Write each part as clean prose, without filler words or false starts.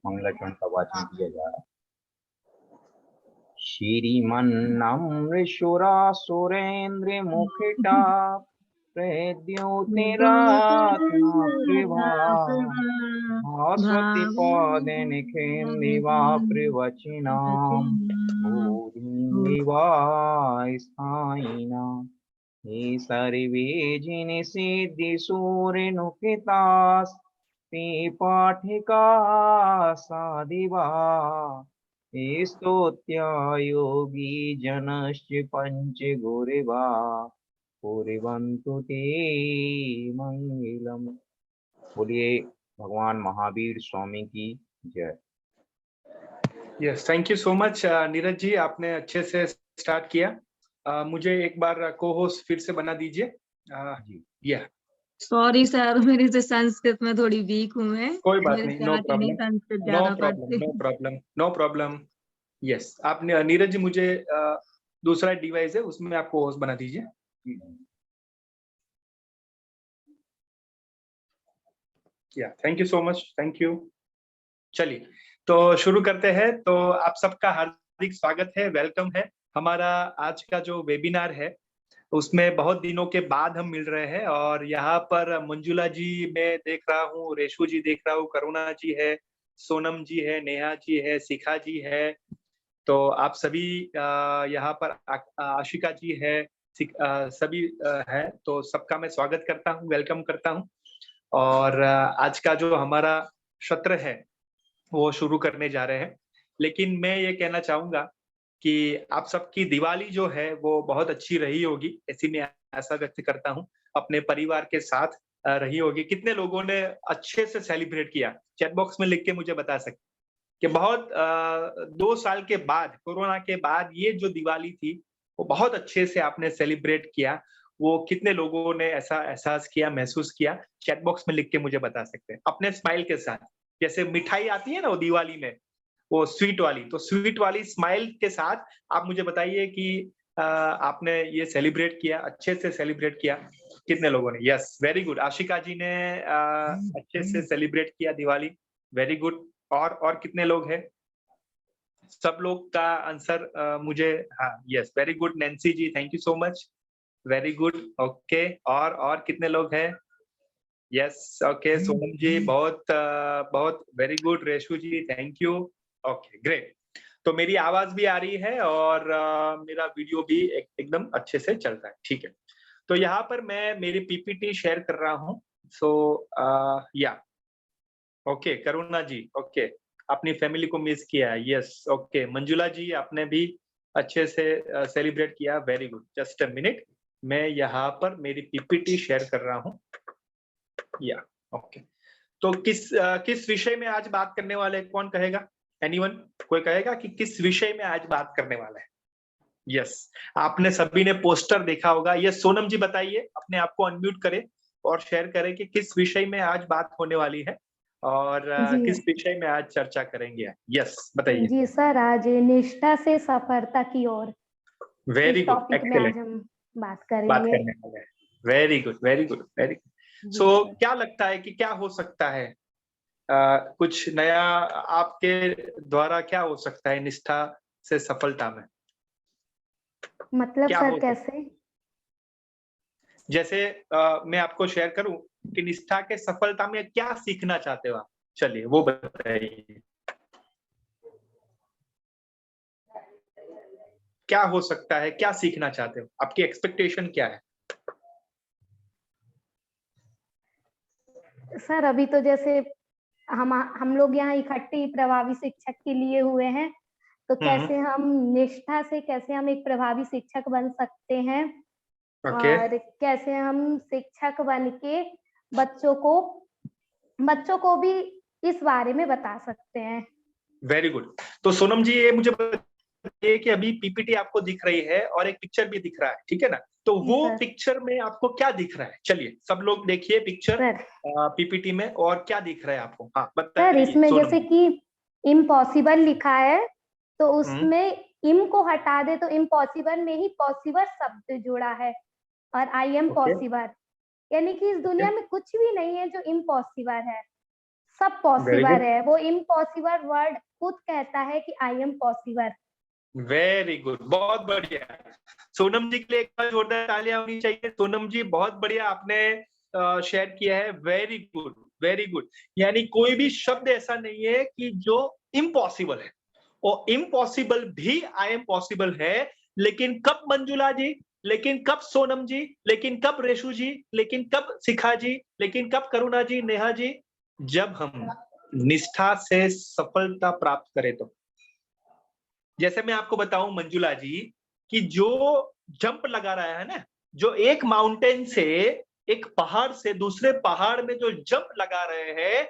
मंगलाचरण का वाचन किया जा रहा है। श्रीमन्नमृषुरासुरेन्द्र मुखिटा प्रद्योतिरात्मा प्रभा भास्वती पादे निखेन्दिवा प्रवचिनां भूरिवा स्थायिना हे सर्वे जिनि सिद्धि सूर्यनुकितास् ते पाठिका साधिवा स्तोत्या योगी जनश्च पंच गुरिवा कुर्वन्तु ते मंगलम्। बोलिए भगवान महावीर स्वामी की जय। Yes, thank you so much Neeraj ji, आपने अच्छे से स्टार्ट किया। मुझे एक बार को होस्ट फिर से बना दीजिए। या सॉरी सर, मेरी से संस्कृत में थोड़ी वीक हूँ मैं। कोई बात नहीं, नो प्रॉब्लम, संस्कृत नो ज्यादा problem, no problem, no problem. Yes, आपने नीरज जी मुझे दूसरा डिवाइस है उसमें आपको होस्ट बना दीजिए। या thank you so much, thank you. चलिए तो शुरू करते हैं। तो आप सबका हार्दिक स्वागत है, वेलकम है। हमारा आज का जो वेबिनार है उसमें बहुत दिनों के बाद हम मिल रहे हैं और यहाँ पर मंजुला जी मैं देख रहा हूँ, रेशु जी देख रहा हूँ, करुणा जी है, सोनम जी है, नेहा जी है, शिखा जी है। तो आप सभी यहाँ पर आशिका जी है, सभी है। तो सबका मैं स्वागत करता हूँ, वेलकम करता हूँ। और आज का जो हमारा सत्र है वो शुरू करने जा रहे हैं। लेकिन मैं ये कहना चाहूंगा कि आप सबकी दिवाली जो है वो बहुत अच्छी रही होगी, ऐसी मैं आशा व्यक्त करता हूँ। अपने परिवार के साथ रही होगी। कितने लोगों ने अच्छे से सेलिब्रेट किया, चैट बॉक्स में लिख के मुझे बता सकते कि बहुत 2 साल के बाद, कोरोना के बाद ये जो दिवाली थी वो बहुत अच्छे से आपने सेलिब्रेट किया। वो कितने लोगों ने ऐसा एहसास किया, महसूस किया, चैट बॉक्स में लिख के मुझे बता सकते हैं अपने स्माइल के साथ। जैसे मिठाई आती है ना वो दिवाली में, वो स्वीट वाली, तो स्वीट वाली स्माइल के साथ आप मुझे बताइए कि आपने ये सेलिब्रेट किया, अच्छे से सेलिब्रेट किया कितने लोगों ने। Yes, very good. Ashika ji ने अच्छे से सेलिब्रेट किया दिवाली, वेरी गुड। और कितने लोग हैं? सब लोग का आंसर मुझे, हाँ, yes, very good. Nancy ji, thank you so much, very good. Okay, और कितने लोग हैं? यस, ओके, सोनम जी, बहुत very good. Reshu ji, thank you. Okay, great. तो मेरी आवाज भी आ रही है और मेरा वीडियो भी एकदम अच्छे से चल रहा है, ठीक है। तो यहाँ पर मैं मेरी पीपीटी शेयर कर रहा हूँ। सो या ओके, करुणा जी, ओके, अपनी फैमिली को मिस किया है। यस, ओके, मंजुला जी आपने भी अच्छे से सेलिब्रेट किया, very good. Just a minute, मैं यहाँ पर मेरी पीपीटी शेयर कर रहा हूँ। या ओके, तो किस विषय में आज बात करने वाले, कौन कहेगा? एनीवन, कोई कहेगा कि किस विषय में आज बात करने वाला है? यस, आपने सभी ने पोस्टर देखा होगा। यस, सोनम जी बताइए, अपने आप को अनम्यूट करें और शेयर करें कि किस विषय में आज बात होने वाली है और किस विषय में आज चर्चा करेंगे। यस, बताइए। जी सर, आज निष्ठा से सफलता की ओर, वेरी गुड, टॉपिक में आज हम बात करने वाले हैं। Very good, very good, very good. So क्या लगता है कि क्या हो सकता है, कुछ नया आपके द्वारा क्या हो सकता है निष्ठा से सफलता में? मतलब सर कैसे? जैसे मैं आपको शेयर करूं कि निष्ठा के सफलता में क्या सीखना चाहते हो आप, चलिए वो बताइए। क्या हो सकता है, क्या सीखना चाहते हो, आपकी एक्सपेक्टेशन क्या है? सर अभी तो जैसे हम लोग यहाँ इकट्ठे प्रभावी शिक्षक के लिए हुए हैं, तो कैसे हम निष्ठा से कैसे हम एक प्रभावी शिक्षक बन सकते हैं और कैसे हम शिक्षक बन के बच्चों को भी इस बारे में बता सकते हैं। Very good. तो सोनम जी ये मुझे बताइए कि अभी पीपीटी आपको दिख रही है और एक पिक्चर भी दिख रहा है, ठीक है ना? तो वो पिक्चर में आपको क्या दिख रहा है? चलिए सब लोग देखिए पिक्चर पीपीटी में, और क्या दिख रहा है आपको? हाँ बताइए। सर इसमें जैसे कि इम्पॉसिबल लिखा है, तो उसमें इम को हटा दे तो इम्पॉसिबल में ही पॉसिबल शब्द जुड़ा है और आई एम पॉसिबल, यानी कि इस दुनिया में कुछ भी नहीं है जो इम्पॉसिबल है, सब पॉसिबल है। वो इम्पॉसिबल वर्ड खुद कहता है कि I am possible. Very good, बहुत बढ़िया। सोनम जी के लिए एक बार जोरदार तालियां होनी चाहिए। सोनम जी बहुत बढ़िया आपने शेयर किया है। Very good, very good. यानी कोई भी शब्द ऐसा नहीं है कि जो इम्पॉसिबल है, और इम्पॉसिबल भी आई एम पॉसिबल है। लेकिन कब मंजुला जी, लेकिन कब सोनम जी, लेकिन कब रेशु जी, लेकिन कब शिखा जी, लेकिन कब करुणा जी, नेहा जी, जब हम निष्ठा से सफलता प्राप्त करें। तो जैसे मैं आपको बताऊं मंजुला जी, कि जो जंप लगा रहा है ना, जो एक माउंटेन से, एक पहाड़ से दूसरे पहाड़ में जो जंप लगा रहे हैं,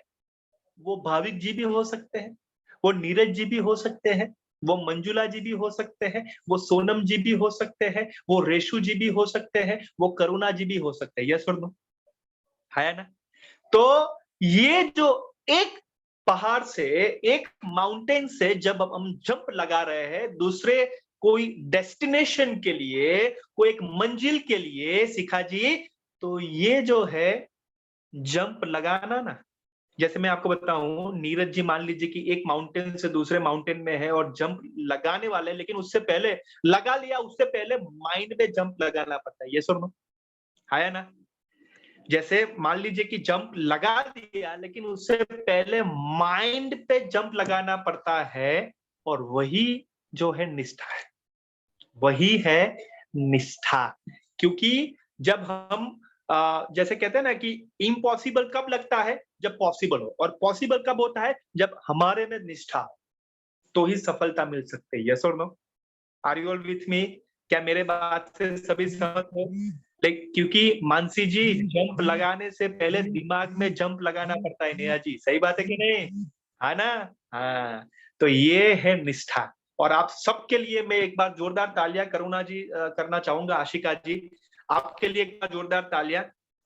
वो भाविक जी भी हो सकते हैं, वो नीरज जी भी हो सकते हैं, वो मंजुला जी भी हो सकते हैं, वो सोनम जी भी हो सकते हैं, वो रेशु जी भी हो सकते हैं, वो करुणा जी भी हो सकते हैं। यस और नो, है ना? तो ये जो एक पहाड़ से, एक माउंटेन से जब हम जंप लगा रहे हैं दूसरे कोई डेस्टिनेशन के लिए, कोई एक मंजिल के लिए, शिखा जी, तो ये जो है जंप लगाना ना, जैसे मैं आपको बताऊं, नीरज जी मान लीजिए कि एक माउंटेन से दूसरे माउंटेन में है और जंप लगाने वाले, लेकिन उससे पहले लगा लिया, उससे पहले माइंड में जंप लगाना पड़ता है। ये सुनो, है ना? जैसे मान लीजिए कि जंप लगा दिया, लेकिन उससे पहले माइंड पे जंप लगाना पड़ता है, और वही जो है निष्ठा है, वही है निष्ठा। क्योंकि जब हम जैसे कहते हैं ना कि इम्पॉसिबल कब लगता है, जब पॉसिबल हो, और पॉसिबल कब होता है, जब हमारे में निष्ठा हो, तो ही सफलता मिल सकती है। यस और no, are you all with me? क्या मेरे बात से सभी सहमत हो? क्योंकि मानसी जी, जंप लगाने से पहले दिमाग में जंप लगाना पड़ता है। नेहा जी, सही बात है कि नहीं? है ना? हाँ, तो ये है निष्ठा। और आप सबके लिए मैं एक बार जोरदार तालियां करुणा जी करना चाहूंगा। आशिका जी, आपके लिए एक बार जोरदार तालियां।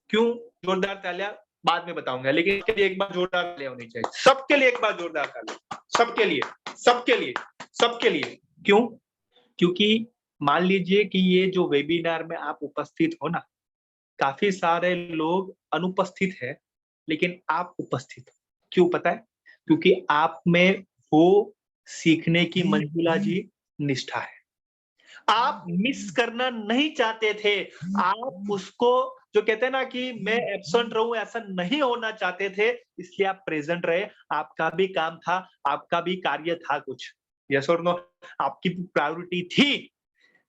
क्यों जोरदार तालियां बाद में बताऊंगा, लेकिन इसके लिए एक बार जोरदार तालियां होनी चाहिए। सबके लिए एक बार जोरदार तालियां, सबके लिए, सबके लिए, सबके लिए। क्यों? क्योंकि मान लीजिए कि ये जो वेबिनार में आप उपस्थित हो ना, काफी सारे लोग अनुपस्थित है, लेकिन आप उपस्थित हो। क्यों पता है? क्योंकि आप में वो सीखने की मंजुला जी निष्ठा है। आप मिस करना नहीं चाहते थे, आप उसको जो कहते हैं ना कि मैं एब्सेंट रहूं, ऐसा नहीं होना चाहते थे, इसलिए आप प्रेजेंट रहे। आपका भी काम था, आपका भी कार्य था कुछ। यस और नो, आपकी प्रायोरिटी थी,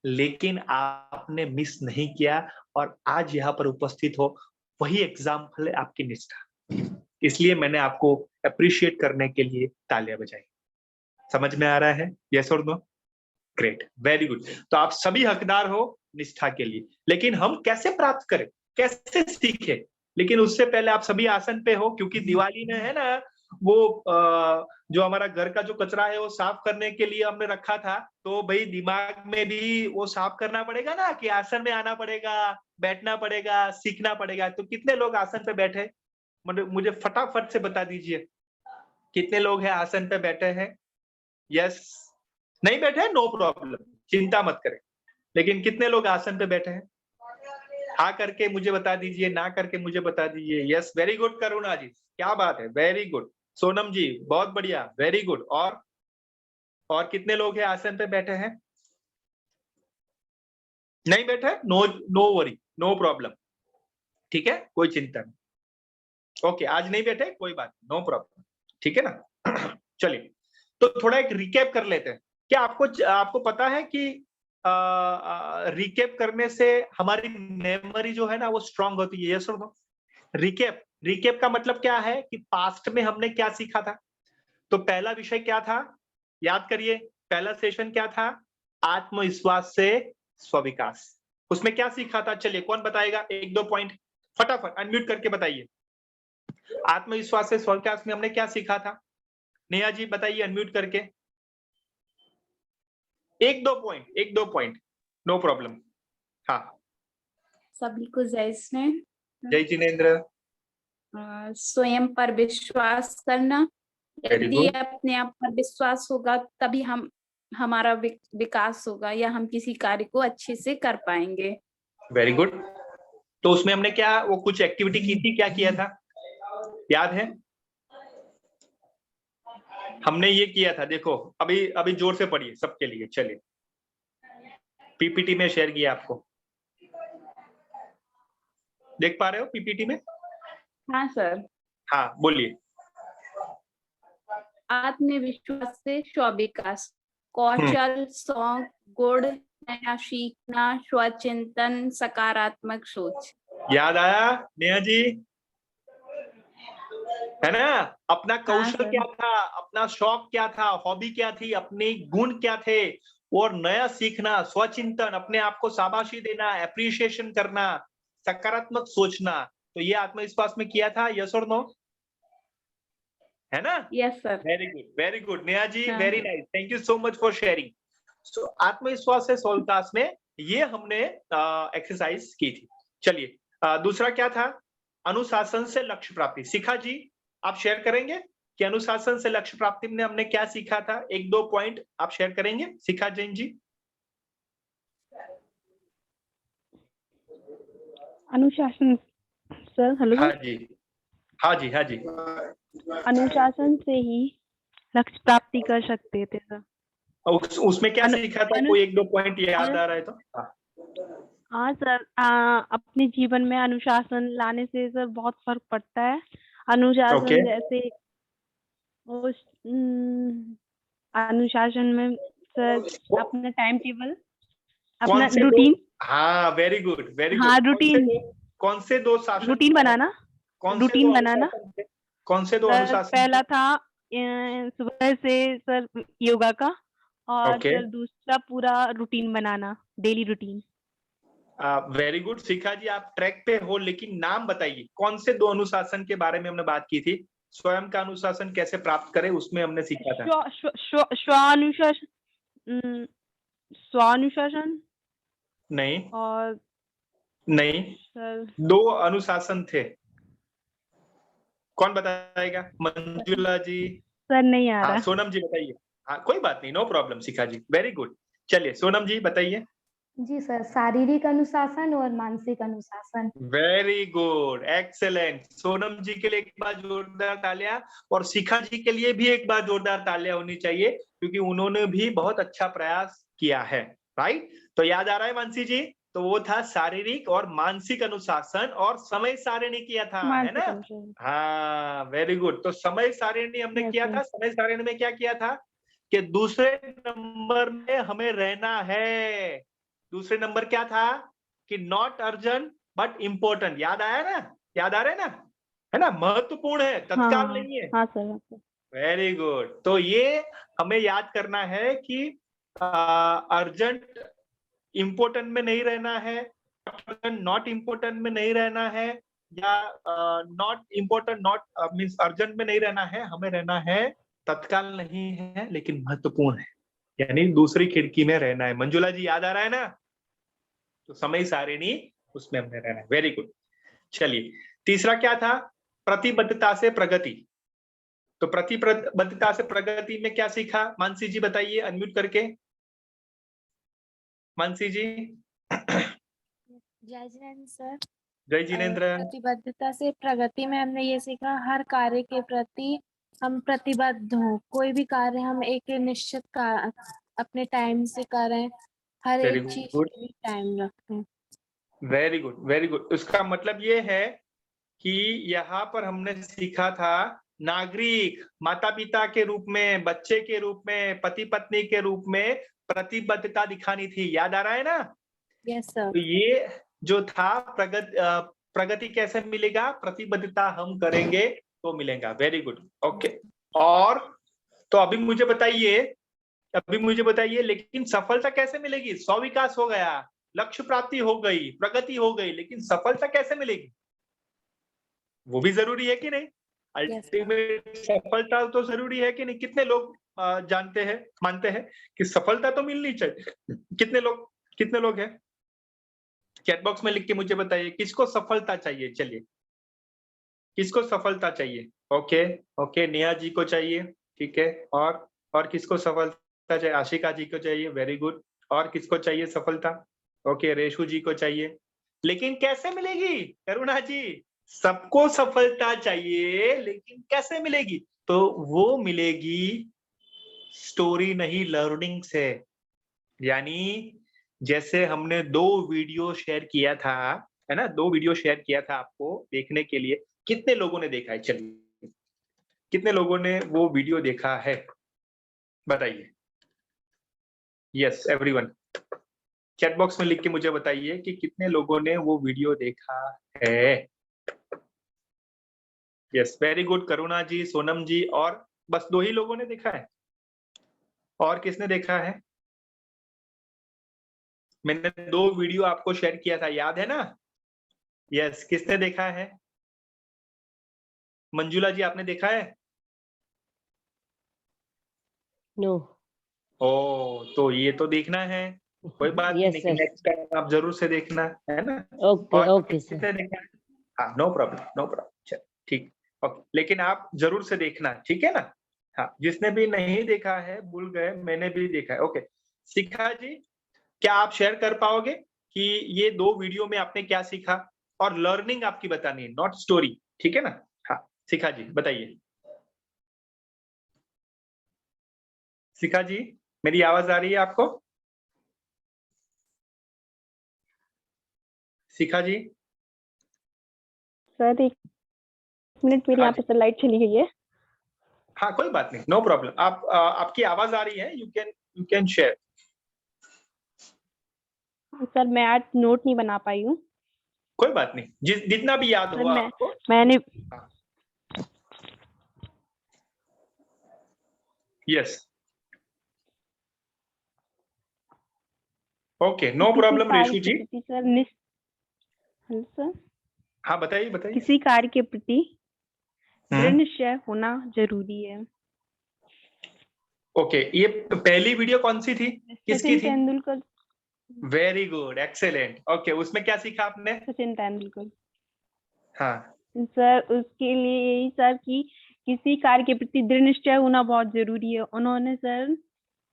लेकिन आपने मिस नहीं किया, और आज यहाँ पर उपस्थित हो, वही एग्जाम्पल है आपकी निष्ठा। इसलिए मैंने आपको अप्रिशिएट करने के लिए तालियां बजाई। समझ में आ रहा है? यस और नो? Great, very good. तो आप सभी हकदार हो निष्ठा के लिए, लेकिन हम कैसे प्राप्त करें, कैसे सीखें? लेकिन उससे पहले आप सभी आसन पे हो, क्योंकि दिवाली में है ना, वो जो हमारा घर का जो कचरा है वो साफ करने के लिए हमने रखा था। तो भाई दिमाग में भी वो साफ करना पड़ेगा ना, कि आसन में आना पड़ेगा, बैठना पड़ेगा, सीखना पड़ेगा। तो कितने लोग आसन पे बैठे? मुझे फटाफट से बता दीजिए, कितने लोग हैं आसन पे बैठे हैं? यस, नहीं बैठे? नो प्रॉब्लम, चिंता मत करें। लेकिन कितने लोग आसन पे बैठे हैं? हाँ करके मुझे बता दीजिए, ना करके मुझे बता दीजिए। यस, वेरी गुड करुणा जी, क्या बात है, वेरी गुड। सोनम जी, बहुत बढ़िया, वेरी गुड। और कितने लोग हैं आसन पे बैठे हैं? नहीं बैठे? No, no worry, no problem, ठीक है, कोई चिंता नहीं। ओके, आज नहीं बैठे, कोई बात, नो प्रॉब्लम, ठीक है ना? चलिए, तो थोड़ा एक रिकैप कर लेते हैं। क्या आपको पता है कि रिकैप करने से हमारी मेमोरी जो है ना वो स्ट्रांग होती है? यस और नो? रिकैप का मतलब क्या है कि पास्ट में हमने क्या सीखा था। तो पहला विषय क्या था, याद करिए, पहला सेशन क्या था? आत्मविश्वास से स्वविकास। उसमें क्या सीखा था? चलिए, कौन बताएगा? 1-2 पॉइंट फटाफट अनम्यूट करके बताइए। आत्मविश्वास से स्वविकास में हमने क्या सीखा था? नेहा जी बताइए अनम्यूट करके। 1-2 पॉइंट, नो प्रॉब्लम। हाँ, सभी को जय स्नेह। जय जिनेन्द्र। स्वयं पर विश्वास करना। Very यदि good. अपने आप पर विश्वास होगा तभी हमारा विकास होगा, या हम किसी कार्य को अच्छे से कर पाएंगे। Very good. तो उसमें हमने क्या, वो कुछ एक्टिविटी की थी, क्या किया था, याद है? हमने ये किया था, देखो अभी अभी जोर से पढ़िए सबके लिए। चलिए, पीपीटी में शेयर किया आपको, देख पा रहे हो पीपीटी में? हाँ सर। हाँ बोलिए। आत्मविश्वास से स्वविकास, कौशल, शौक, गुण, नया सीखना, स्वचिंतन, सकारात्मक सोच। याद आया नेहा जी? है ना? अपना कौशल सर। क्या था, अपना शौक क्या था, हॉबी क्या थी, अपने गुण क्या थे, और नया सीखना, स्वचिंतन, अपने आप को शाबाशी देना, एप्रिसिएशन करना, सकारात्मक सोचना। तो ये आत्मविश्वास में किया था, यस और नो? है ना? Yes sir. Very good Neha ji, हाँ। Very nice, thank you so much for sharing. So आत्मविश्वास से स्वविकास में ये हमने एक्सरसाइज की थी। चलिए, दूसरा क्या था? अनुशासन से लक्ष्य प्राप्ति। शिखा जी, आप शेयर करेंगे कि अनुशासन से लक्ष्य प्राप्ति में हमने क्या सीखा था? 1-2 पॉइंट आप शेयर करेंगे, शिखा जैन जी? अनुशासन सर, हेलो हाँ सर। जी, हाँ जी, हाँ जी। अनुशासन से ही लक्ष्य प्राप्ति कर सकते थे सर। उसमें क्या सीखा था? कोई 1-2 पॉइंट याद आ रहा है तो? हाँ सर, अपने जीवन में अनुशासन लाने से सर बहुत फर्क पड़ता है। अनुशासन जैसे उस अनुशासन में सर अपना टाइम टेबल, अपना रूटीन। हाँ, वेरी गुड, वेरी गुड। हाँ, रूटीन। कौन से 2 शासन? रूटीन बनाना। रूटीन बनाना। कौन से 2 अनुशासन? पहला था सुबह से सर योगा का, और सर दूसरा पूरा रूटीन बनाना, डेली रूटीन। वेरी गुड शिखा जी, आप ट्रैक पे हो, लेकिन नाम बताइए कौन से 2 अनुशासन के बारे में हमने बात की थी? स्वयं का अनुशासन कैसे प्राप्त करें, उसमें हमने सीखा था। स्वानुशासन नहीं, और नहीं सर 2 अनुशासन थे, कौन बताएगा? मंजुला जी? सर नहीं आ रहा। सोनम जी बताइए। हाँ कोई बात नहीं, नो प्रॉब्लम शिखा जी, वेरी गुड। चलिए सोनम जी बताइए। जी सर, शारीरिक अनुशासन और मानसिक अनुशासन। Very good, excellent. Sonam ji के लिए एक बार जोरदार तालियां, और शिखा जी के लिए भी एक बार जोरदार तालियां होनी चाहिए, क्योंकि उन्होंने भी बहुत अच्छा प्रयास किया है। राइट, तो याद आ रहा है मानसी जी? तो वो था शारीरिक और मानसिक अनुशासन, और समय सारिणी किया था, है ना? हाँ वेरी गुड। तो समय सारिणी हमने किया था। समय सारिणी में क्या किया था कि दूसरे नंबर में हमें रहना है। दूसरे नंबर क्या था कि नॉट अर्जेंट बट इम्पोर्टेंट। याद आया ना? याद आ रहा है ना? है ना? महत्वपूर्ण है, तत्काल नहीं है। हाँ सर। Very good. तो ये हमें याद करना है कि अर्जेंट इम्पोर्टेंट में नहीं रहना है, नॉट इम्पोर्टेंट में नहीं रहना है, या not important not means urgent में नहीं रहना है। हमें रहना है तत्काल नहीं है लेकिन महत्वपूर्ण है, यानी दूसरी खिड़की में रहना है। मंजुला जी याद आ रहा है ना? तो समय सारिणी उसमें हमने रहना है। Very good. चलिए, तीसरा क्या था? प्रतिबद्धता से प्रगति। तो प्रतिबद्धता से प्रगति में क्या सीखा? मानसी जी बताइए, अनम्यूट करके। मानसी जी। जय जिनेंद्र सर। जय जिनेंद्र। प्रतिबद्धता से प्रगति में हमने ये सीखा, हर कार्य के प्रति हम प्रतिबद्ध हों। कोई भी कार्य हम एक निश्चित अपने टाइम से करें, हर एक चीज के टाइम रखें। Very good, very good. उसका मतलब ये है कि यहाँ पर हमने सीखा था नागरिक, माता पिता के रूप में, बच्चे के रूप में, पति पत्नी के रूप में प्रतिबद्धता दिखानी थी। याद आ रहा है ना? Yes sir. तो ये जो था प्रगति कैसे मिलेगा? प्रतिबद्धता हम करेंगे तो मिलेगा। Very good, okay. और तो अभी मुझे बताइए लेकिन सफलता कैसे मिलेगी? स्वविकास हो गया, लक्ष्य प्राप्ति हो गई, प्रगति हो गई, लेकिन सफलता कैसे मिलेगी? वो भी जरूरी है कि नहीं? अल्टीमेट सफलता तो जरूरी है कि नहीं? कितने लोग जानते हैं, मानते हैं कि सफलता तो मिलनी चाहिए? कितने लोग हैं? चैट बॉक्स में लिख के मुझे बताइए किसको सफलता चाहिए। चलिए, किसको सफलता चाहिए? ओके, नेहा जी को चाहिए, ठीक है। और किसको सफलता चाहिए? आशिका जी को चाहिए, वेरी गुड। और किसको चाहिए सफलता? ओके, रेशु जी को चाहिए। लेकिन कैसे मिलेगी? करुणा जी, सबको सफलता चाहिए, लेकिन कैसे मिलेगी? तो वो मिलेगी स्टोरी नहीं लर्निंग से। यानी जैसे हमने 2 वीडियो शेयर किया था, है ना, 2 वीडियो शेयर किया था आपको देखने के लिए। कितने लोगों ने देखा है? चलिए, कितने लोगों ने वो वीडियो देखा है बताइए। यस एवरीवन, चैट बॉक्स में लिख के मुझे बताइए कि कितने लोगों ने वो वीडियो देखा है। यस वेरी गुड, करुणा जी, सोनम जी, और बस 2 ही लोगों ने देखा है? और किसने देखा है? मैंने 2 वीडियो आपको शेयर किया था, याद है ना? यस, किसने देखा है? मंजुला जी, आपने देखा है? नो। ओ, तो ये तो देखना है, कोई बात नहीं, यस लेकिन सर। नेक्स्ट टाइम आप जरूर से देखना, है ना? ओके और ओके सर। किसने देखा है? हाँ, नो प्रॉब्लम, नो प्रॉब्लम, चल ठीक, ओके, लेकिन आप जरूर से देखना, ठीक है ना? हाँ, जिसने भी नहीं देखा है, भूल गए, मैंने भी देखा है, ओके। शिखा जी, क्या आप शेयर कर पाओगे कि ये 2 वीडियो में आपने क्या सीखा? और लर्निंग आपकी बतानी है, नॉट स्टोरी, ठीक है ना? हाँ, शिखा जी बताइए। शिखा जी, मेरी आवाज आ रही है आपको? शिखा जी? सर 1 मिनट, मेरे हाँ यहाँ जी, पे तो लाइट चली गई है। हाँ कोई बात नहीं, नो प्रॉब्लम। आप आपकी आवाज आ रही है, यू कैन शेयर। सर मैं आज नोट नहीं बना पाई हूँ। कोई बात नहीं, जितना भी याद सर हुआ आपको। मैंने हाँ, यस, ओके, नो किसी प्रॉब्लम कार्य रेशु के जी। प्रति सर हेलो सर, हाँ बताइए बताइए। किसी कार्य के प्रति दृढ़ हम्म, निश्चय होना जरूरी है। ओके, ये पहली वीडियो कौन सी थी, किसकी सचिन थी? Tendulkar. Very good, excellent, okay, उसमें क्या सीखा आपने? सचिन तेंदुलकर हाँ, सर, उसके लिए यही सर कि किसी कार्य के प्रति दृढ़ निश्चय होना बहुत जरूरी है। उन्होंने सर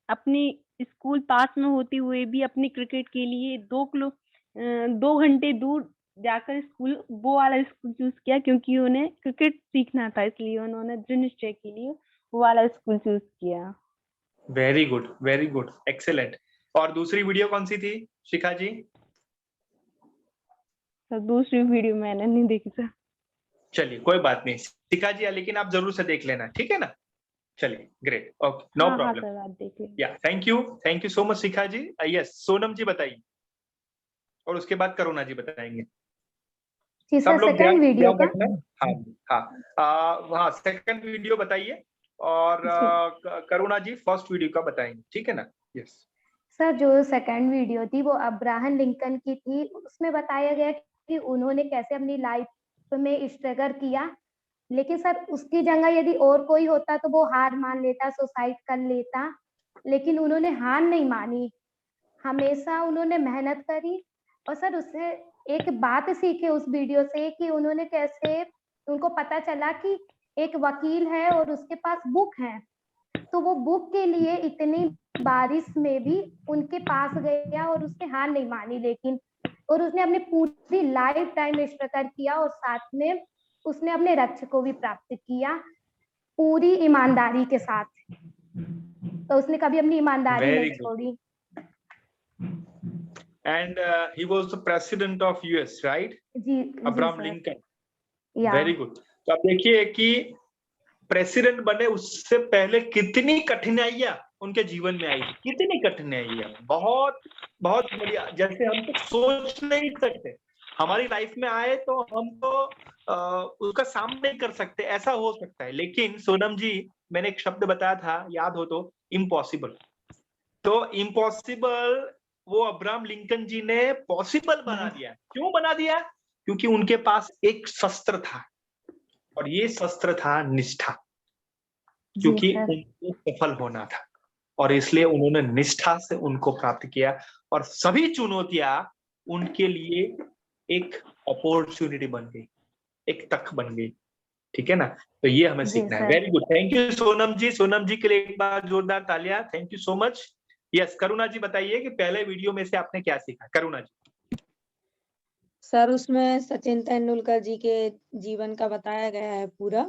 अपनी स्कूल पास में होते हुए भी अपनी क्रिकेट के लिए 2 घंटे दूर जाकर स्कूल, वो वाला स्कूल चूज किया क्योंकि उन्हें क्रिकेट सीखना था, इसलिए उन्होंने दृढ़ निश्चय के लिए वो वाला स्कूल चूज किया। Very good, excellent. और दूसरी वीडियो कौन सी थी शिखा जी? सर दूसरी वीडियो मैंने नहीं देखी सर। चलिए कोई बात नहीं शिखा जी, लेकिन आप जरूर से देख लेना, ठीक है ना? चलिए ग्रेट, ओके, नो हाँ प्रॉब्लम। सर, आप देख लें। या thank you so much Shikha ji. Yes, Sonam ji बताइए, और उसके बाद करुणा जी बताएंगे। जी सब सर, लोग ध्यान सेकंड वीडियो ध्यान का। रखना है। हाँ हाँ, हाँ सेकंड वीडियो बताइए, और करुणा जी फर्स्ट वीडियो का बताएंगे, ठीक है ना? यस सर, जो सेकंड वीडियो थी वो अब्राहम लिंकन की थी। उसमें बताया गया कि उन्होंने कैसे अपनी लाइफ में स्ट्रगल किया, लेकिन सर उसकी जगह यदि और कोई होता तो वो हार मान लेता, सुसाइड कर लेता, लेकिन उन्होंने हार नहीं मानी, हमेशा उन्होंने मेहनत करी। और सर उससे एक बात सीखे उस वीडियो से कि उन्होंने कैसे, उनको पता चला कि एक वकील है और उसके पास बुक है, तो वो बुक के लिए इतनी बारिश में भी उनके पास गया और उसने हार नहीं मानी, लेकिन और उसने अपनी पूरी लाइफ टाइम स्ट्रगल किया और साथ में उसने अपने लक्ष्य को भी प्राप्त किया पूरी ईमानदारी के साथ। तो उसने कभी अपनी ईमानदारी नहीं छोड़ी। And he was the president of US, right? जी Abraham sir, Lincoln, yeah very good. तो आप देखिए कि प्रेसिडेंट बने उससे पहले कितनी कठिनाइयां उनके जीवन में आई, कितनी कठिनाइयां, बहुत बहुत बढ़िया, जैसे हम तो सोच नहीं सकते हमारी लाइफ में आए तो हम तो उसका सामना नहीं कर सकते, ऐसा हो सकता है। लेकिन सोनम जी, मैंने एक शब्द बताया था, याद हो तो, इम्पॉसिबल। तो इम्पॉसिबल वो अब्राहम लिंकन जी ने पॉसिबल बना दिया। क्यों बना दिया? क्योंकि उनके पास एक शस्त्र था, और ये शस्त्र था निष्ठा, क्योंकि उनको सफल होना था, और इसलिए उन्होंने निष्ठा से उनको प्राप्त किया, और सभी चुनौतियां उनके लिए एक अपॉर्चुनिटी बन गई, एक तक बन गई, ठीक है ना? तो ये हमें सीखना है। Very good, thank you Sonam ji. Sonam ji के लिए एक बार जोरदार तालियां, thank you so much. Yes, Karuna ji बताइए कि पहले वीडियो में से आपने क्या सीखा? करुणा जी। सर उसमें सचिन तेंदुलकर जी के जीवन का बताया गया है पूरा।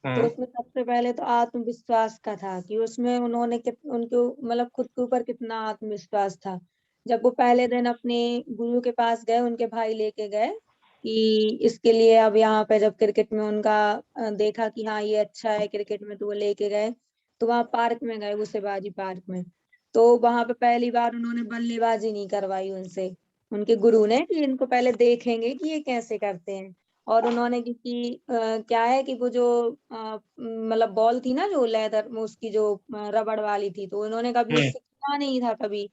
तो उसमें सबसे पहले तो आत्मविश्वास का था कि उसमें उन्होंने उनको मतलब खुद के ऊपर कितना आत्मविश्वास था। जब वो पहले दिन अपने गुरु के पास गए, उनके भाई लेके गए कि इसके लिए अब यहाँ पे जब क्रिकेट में उनका देखा कि हाँ ये अच्छा है क्रिकेट में, तो वो लेके गए। तो वहाँ पार्क में गए, मुसेबाजी पार्क में। तो वहां पे पहली बार उन्होंने बल्लेबाजी नहीं करवाई उनसे, उनके गुरु ने, कि इनको पहले देखेंगे कि ये कैसे करते हैं। और उन्होंने क्योंकि क्या है कि वो जो मतलब बॉल थी ना, जो लेदर में उसकी जो रबड़ वाली थी, तो उन्होंने कभी उससे खेला नहीं था कभी,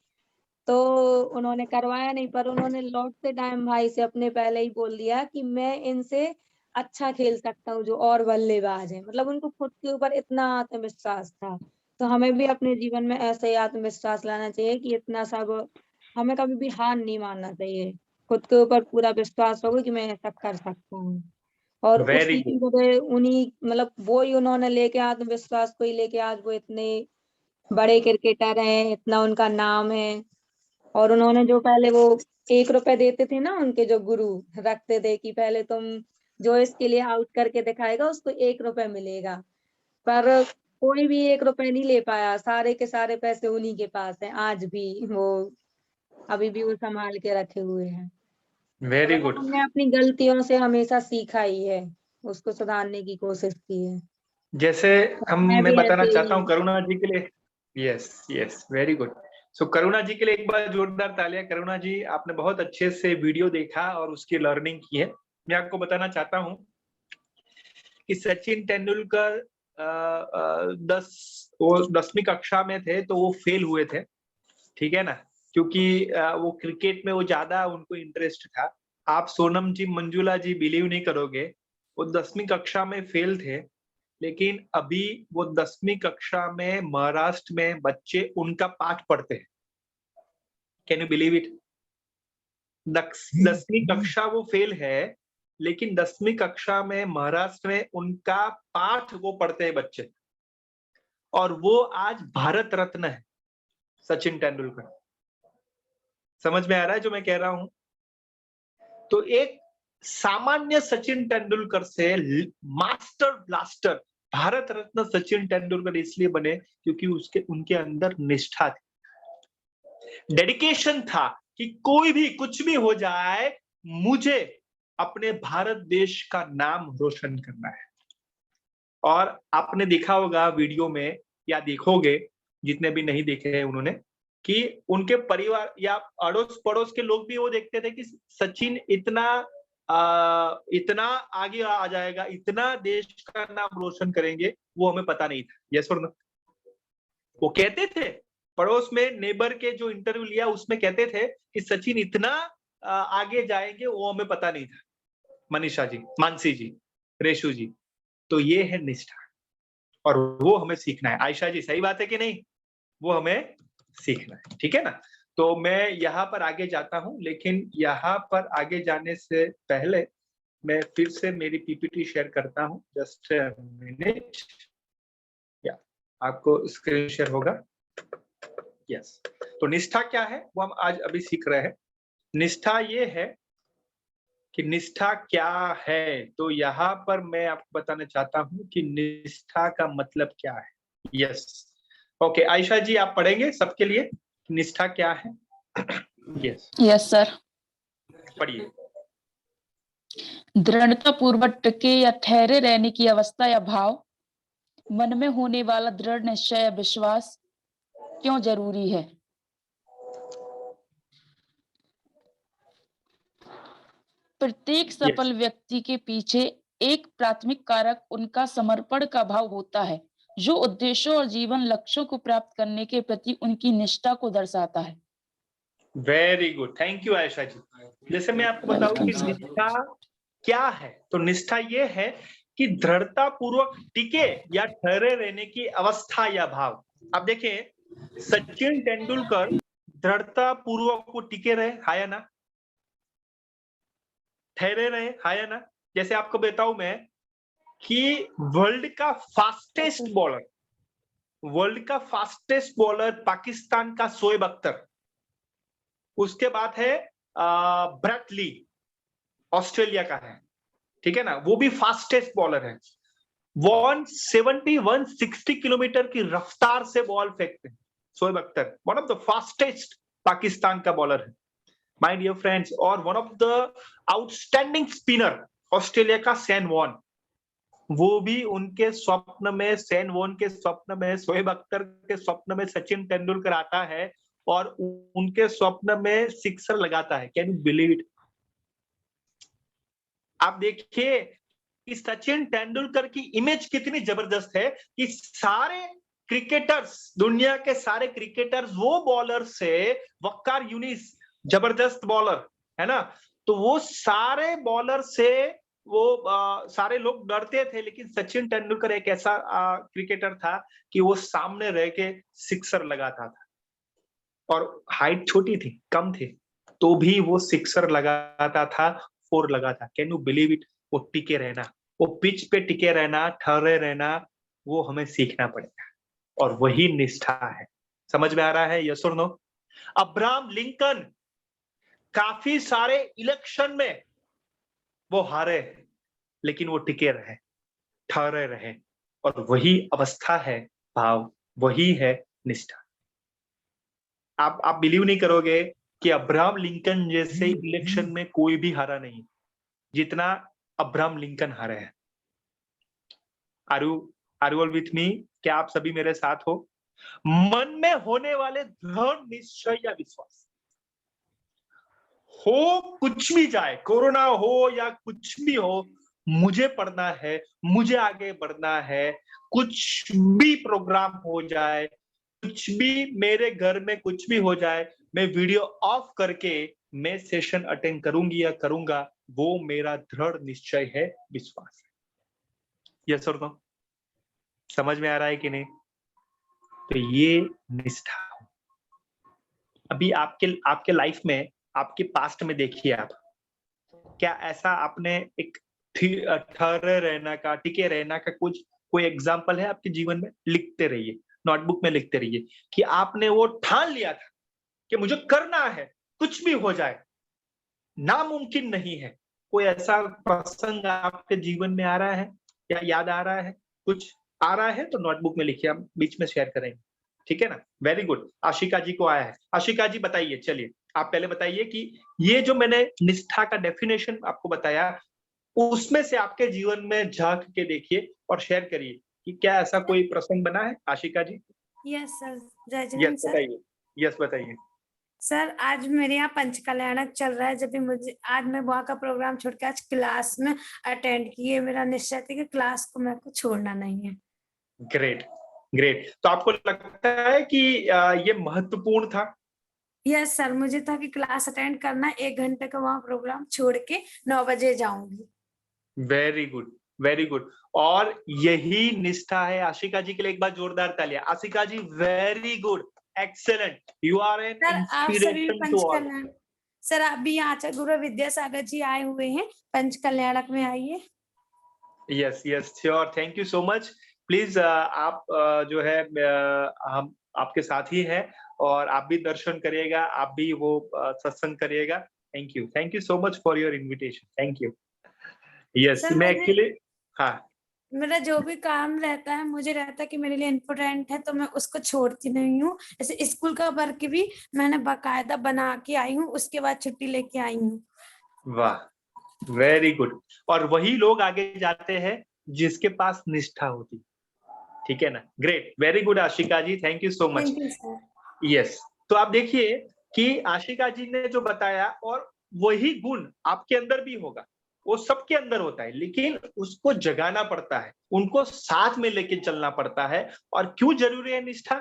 तो उन्होंने करवाया नहीं। पर उन्होंने लौटते टाइम भाई से अपने पहले ही बोल दिया कि मैं इनसे अच्छा खेल सकता हूँ जो और बल्लेबाज है। मतलब उनको खुद के ऊपर इतना आत्मविश्वास था। तो हमें भी अपने जीवन में ऐसे ही आत्मविश्वास लाना चाहिए कि इतना सब, हमें कभी भी हार नहीं मानना चाहिए। खुद के ऊपर पूरा विश्वास होगा कि मैं ऐसा कर सकता हूँ। और वेरी उसी की वजह उन्हीं मतलब वो ही उन्होंने लेके, आत्मविश्वास को ही लेके आज वो इतने बड़े क्रिकेटर हैं, इतना उनका नाम है। और उन्होंने जो पहले वो 1 रुपए देते थे ना, उनके जो गुरु रखते थे कि पहले तुम जो इसके लिए आउट करके दिखाएगा उसको 1 रुपए मिलेगा, पर कोई भी 1 रुपए नहीं ले पाया। सारे के सारे पैसे उन्हीं के पास हैं आज भी, वो अभी भी वो संभाल के रखे हुए हैं। वेरी मतलब गुड। हमने अपनी गलतियों से हमेशा सीखा ही है, उसको सुधारने की कोशिश की है। जैसे मैं मैं भी बताना ऐसे चाहता हूँ ही, करुणा जी के लिए। Yes yes, very good. So Karuna ji के लिए एक बार जोरदार तालियां। करुणा जी, आपने बहुत अच्छे से वीडियो देखा और उसकी लर्निंग की है। मैं आपको बताना चाहता हूँ कि सचिन तेंदुलकर 10वीं कक्षा में थे तो वो फेल हुए थे, ठीक है ना, क्योंकि वो क्रिकेट में वो ज्यादा उनको इंटरेस्ट था। आप सोनम जी, मंजुला जी, बिलीव नहीं करोगे, वो 10वीं कक्षा में फेल थे, लेकिन अभी वो 10वीं कक्षा में महाराष्ट्र में बच्चे उनका पाठ पढ़ते हैं। Can you believe it? 10वीं कक्षा वो फेल है, लेकिन 10वीं कक्षा में महाराष्ट्र में उनका पाठ वो पढ़ते हैं बच्चे, और वो आज भारत रत्न है, सचिन तेंदुलकर। समझ में आ रहा है जो मैं कह रहा हूं? तो एक सामान्य सचिन तेंदुलकर से मास्टर ब्लास्टर भारत रत्न सचिन तेंदुलकर इसलिए बने क्योंकि उनके अंदर निष्ठा थी, डेडिकेशन था कि कोई भी कुछ भी हो जाए, मुझे अपने भारत देश का नाम रोशन करना है। और आपने देखा होगा वीडियो में, या देखोगे जितने भी नहीं देखे हैं उन्होंने, कि उनके परिवार या अड़ोस पड़ोस के लोग भी वो देखते थे कि सचिन इतना आगे आ जाएगा, इतना देश का नाम रोशन करेंगे, वो हमें पता नहीं था। यस और नो? वो कहते थे, पड़ोस में नेबर के जो इंटरव्यू लिया उसमें कहते थे कि सचिन इतना आगे जाएंगे, वो हमें पता नहीं था। मनीषा जी, मानसी जी, रेशु जी, तो ये है निष्ठा, और वो हमें सीखना है। आयशा जी, सही बात है कि नहीं? वो हमें सीखना है, ठीक है ना? तो मैं यहाँ पर आगे जाता हूं, लेकिन यहाँ पर आगे जाने से पहले मैं फिर से मेरी पीपीटी शेयर करता हूं। जस्ट मिनट, या आपको स्क्रीन शेयर होगा। यस, तो निष्ठा क्या है वो हम आज अभी सीख रहे हैं। निष्ठा ये है कि निष्ठा क्या है, तो यहाँ पर मैं आपको बताना चाहता हूं कि निष्ठा का मतलब क्या है। यस, ओके, आयशा जी आप पढ़ेंगे सबके लिए निष्ठा क्या है? Yes yes sir. पढ़िए। दृढ़ता पूर्वक टिके या ठहरे रहने की अवस्था या भाव, मन में होने वाला दृढ़ निश्चय या विश्वास क्यों जरूरी है? प्रत्येक सफल व्यक्ति के पीछे एक प्राथमिक कारक उनका समर्पण का भाव होता है, जो उद्देश्यों और जीवन लक्ष्यों को प्राप्त करने के प्रति उनकी निष्ठा को दर्शाता है। Very good, thank you Ayesha ji. जैसे मैं आपको बताऊं कि निष्ठा क्या है, तो निष्ठा ये है कि दृढ़ता पूर्वक टिके या ठहरे रहने की अवस्था या भाव। अब देखें, सचिन तेंदुलकर दृढ़ता पूर्वक वो टिके रहे, हा या ना? ठहरे रहे, हा या ना? जैसे आपको बताऊं मैं कि वर्ल्ड का फास्टेस्ट बॉलर पाकिस्तान का शोएब अख्तर, उसके बाद है ब्रेट ली, ऑस्ट्रेलिया का है, ठीक है ना, वो भी फास्टेस्ट बॉलर है। 170 160 किलोमीटर की रफ्तार से बॉल फेंकते हैं Shoaib Akhtar, one of the fastest Pakistan का बॉलर है माय डियर फ्रेंड्स, और one of the outstanding spinner Australia का सैन वॉन, वो भी उनके स्वप्न में, सैन वॉन के स्वप्न में, शोएब अख्तर के स्वप्न में सचिन तेंदुलकर आता है और उनके स्वप्न में सिक्सर लगाता है। Can you believe it? आप देखिए कि सचिन तेंदुलकर की इमेज कितनी जबरदस्त है कि सारे क्रिकेटर्स, दुनिया के सारे क्रिकेटर्स वो बॉलर से, वक्कार यूनिस जबरदस्त बॉलर है ना, तो वो सारे बॉलर से वो सारे लोग डरते थे, लेकिन सचिन तेंदुलकर एक ऐसा क्रिकेटर था कि वो सामने रह के सिक्सर लगाता था, और हाइट छोटी थी, कम थी, तो भी वो सिक्सर लगाता था, फोर लगाता। Can you believe it? वो टिके रहना, वो पिच पे टिके रहना, ठहरे रहना, वो हमें सीखना पड़ेगा, और वही निष्ठा है। समझ में आ रहा है? यस और नो? अब्राहम लिंकन काफी सारे इलेक्शन में वो हारे, लेकिन वो टिके रहे, ठहरे रहे, और वही अवस्था है भाव, वही है निष्ठा। आप बिलीव नहीं करोगे कि अब्राहम लिंकन जैसे इलेक्शन में कोई भी हारा नहीं जितना अब्राहम लिंकन हारे हैं। Are you all with me? क्या आप सभी मेरे साथ हो? मन में होने वाले दृढ़ निश्चय या विश्वास, हो कुछ भी जाए, कोरोना हो या कुछ भी हो, मुझे पढ़ना है, मुझे आगे बढ़ना है, कुछ भी प्रोग्राम हो जाए, कुछ भी मेरे घर में कुछ भी हो जाए, मैं वीडियो ऑफ करके मैं सेशन अटेंड करूंगी या करूंगा, वो मेरा दृढ़ निश्चय है, विश्वास है। यस और नो? समझ में आ रहा है कि नहीं? तो ये निष्ठा। अभी आपके लाइफ में, आपके पास्ट में देखिए आप, क्या ऐसा आपने एक ठहरे रहना का, टिके रहना का कोई एग्जाम्पल है आपके जीवन में? लिखते रहिए, नोटबुक में लिखते रहिए कि आपने वो ठान लिया था कि मुझे करना है, कुछ भी हो जाए, नामुमकिन नहीं है। कोई ऐसा प्रसंग आपके जीवन में आ रहा है या याद आ रहा है? कुछ आ रहा है तो नोटबुक में लिखिए, हम बीच में शेयर करेंगे, ठीक है ना? Very good. आशिका जी को आया है। आशिका जी बताइए, चलिए आप पहले बताइए कि ये जो मैंने निष्ठा का डेफिनेशन आपको बताया, उसमें से आपके जीवन में झांक के देखिए और शेयर करिए कि क्या ऐसा कोई प्रसंग बना है। आशिका जी? यस सर, जय यस जगन सर। बताइए, यस बताइए। सर आज मेरे यहाँ पंचकल्याणक चल रहा है, जब भी मुझे, आज मैं वहाँ का प्रोग्राम छोड़ के आज क्लास में अटेंड किए, मेरा निश्चय था कि क्लास को मेरे को छोड़ना नहीं है। Great great. तो आपको लगता है कि ये महत्वपूर्ण था? यस सर, मुझे था कि क्लास अटेंड करना, 1 घंटे का वहाँ प्रोग्राम छोड़ के 9 बजे जाऊंगी। Very good, very good. और यही निष्ठा है। आशिका जी के लिए एक बार जोरदार तालियां। Ashika ji very good, excellent, you are an sir आप सभी inspiration to all. Panchkalyan, sir आप भी यहाँ आचार्य गुरु विद्यासागर जी आए हुए हैं, पंचकल्याणक में आइए। Yes yes sure, thank you so much. Please आप जो है हम आपके साथ ही हैं, और आप भी दर्शन करिएगा, आप भी वो सत्संग करिएगा। Thank you so much for your invitation, thank you. Yes sir मैं मुझे, एक्चुअली, हाँ मेरा जो भी काम रहता है, मुझे रहता है कि मेरे लिए इम्पोर्टेंट है, तो मैं उसको छोड़ती नहीं हूँ। जैसे स्कूल का वर्क भी मैंने बाकायदा बना के आई हूँ, उसके बाद छुट्टी लेके आई हूँ। वाह, वेरी गुड। और वही लोग आगे जाते हैं जिसके पास निष्ठा होती, ठीक है ना? Great, very good Ashika ji, thank you so much. Thank you sir. Yes, तो आप देखिए कि आशिका जी ने जो बताया, और वही गुण आपके अंदर भी होगा, वो सबके अंदर होता है, लेकिन उसको जगाना पड़ता है, उनको साथ में लेके चलना पड़ता है। और क्यों जरूरी है निष्ठा?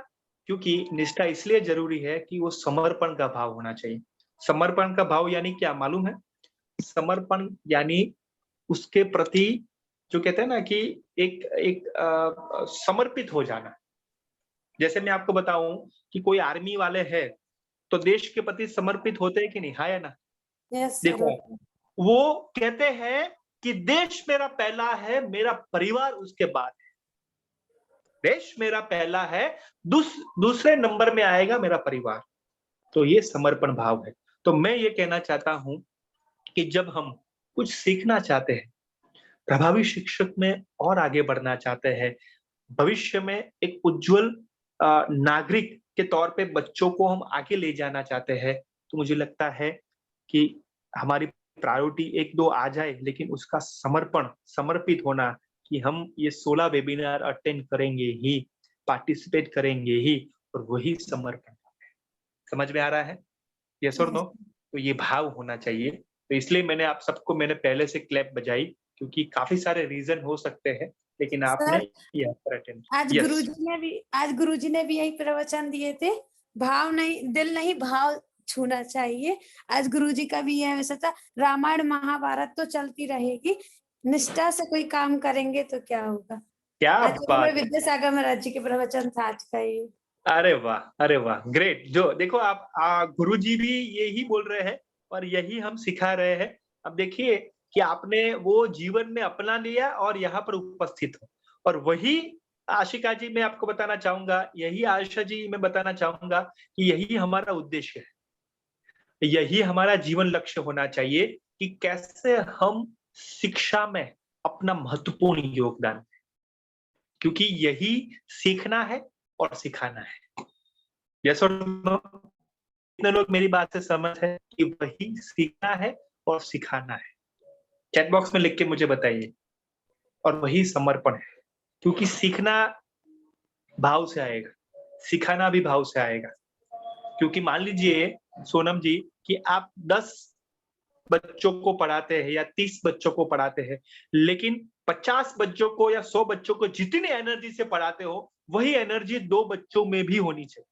क्योंकि निष्ठा इसलिए जरूरी है कि वो समर्पण का भाव होना चाहिए। समर्पण का भाव यानी क्या मालूम है? समर्पण यानी उसके प्रति, जो कहते हैं ना कि एक एक समर्पित हो जाना। जैसे मैं आपको बताऊं कि कोई आर्मी वाले हैं तो देश के प्रति समर्पित होते हैं कि नहीं? हाँ या ना? यस देखो, सर। वो कहते हैं कि देश मेरा पहला है, मेरा परिवार उसके बाद है। देश मेरा पहला है, दूसरे नंबर में आएगा मेरा परिवार। तो ये समर्पण भाव है। तो मैं ये कहना चाहता हूं कि जब हम कुछ सीखना चाहते हैं प्रभावी शिक्षक में और आगे बढ़ना चाहते हैं, भविष्य में एक उज्जवल नागरिक के तौर पे बच्चों को हम आगे ले जाना चाहते हैं, तो मुझे लगता है कि हमारी प्रायोरिटी 1-2 आ जाए, लेकिन उसका समर्पित होना कि हम ये 16 वेबिनार अटेंड करेंगे ही, पार्टिसिपेट करेंगे ही, और वही समर्पण है। समझ में आ रहा है? यस और नो? तो ये भाव होना चाहिए। तो इसलिए मैंने आप सबको पहले से क्लैप बजाई, क्योंकि काफी सारे रीजन हो सकते हैं, लेकिन आपने यहाँ पर अटेंड किया। आज गुरुजी ने भी यही प्रवचन दिए थे, भाव नहीं, दिल नहीं, भाव छूना चाहिए। आज गुरुजी का भी यह विषय था, रामायण महाभारत तो चलती रहेगी, निष्ठा से कोई काम करेंगे तो क्या होगा। क्या आज बात है। विद्यासागर महाराज जी के प्रवचन था आज का ये। अरे वाह, ग्रेट। जो देखो आप गुरुजी भी यही बोल रहे हैं और यही हम सिखा रहे हैं। अब देखिए कि आपने वो जीवन में अपना लिया और यहाँ पर उपस्थित हो, और वही आशिका जी मैं आपको बताना चाहूंगा, यही आयशा जी मैं बताना चाहूंगा कि यही हमारा उद्देश्य है, यही हमारा जीवन लक्ष्य होना चाहिए कि कैसे हम शिक्षा में अपना महत्वपूर्ण योगदान दें, क्योंकि यही सीखना है और सिखाना है। यस और नो? कितने लोग मेरी बात से सहमत है कि वही सीखना है और सिखाना है? चैट बॉक्स में लिख के मुझे बताइए। और वही समर्पण है, क्योंकि सीखना भाव से आएगा, सिखाना भी भाव से आएगा। क्योंकि मान लीजिए सोनम जी कि आप 10 बच्चों को पढ़ाते हैं या 30 बच्चों को पढ़ाते हैं, लेकिन 50 बच्चों को या 100 बच्चों को जितनी एनर्जी से पढ़ाते हो, वही एनर्जी 2 बच्चों में भी होनी चाहिए।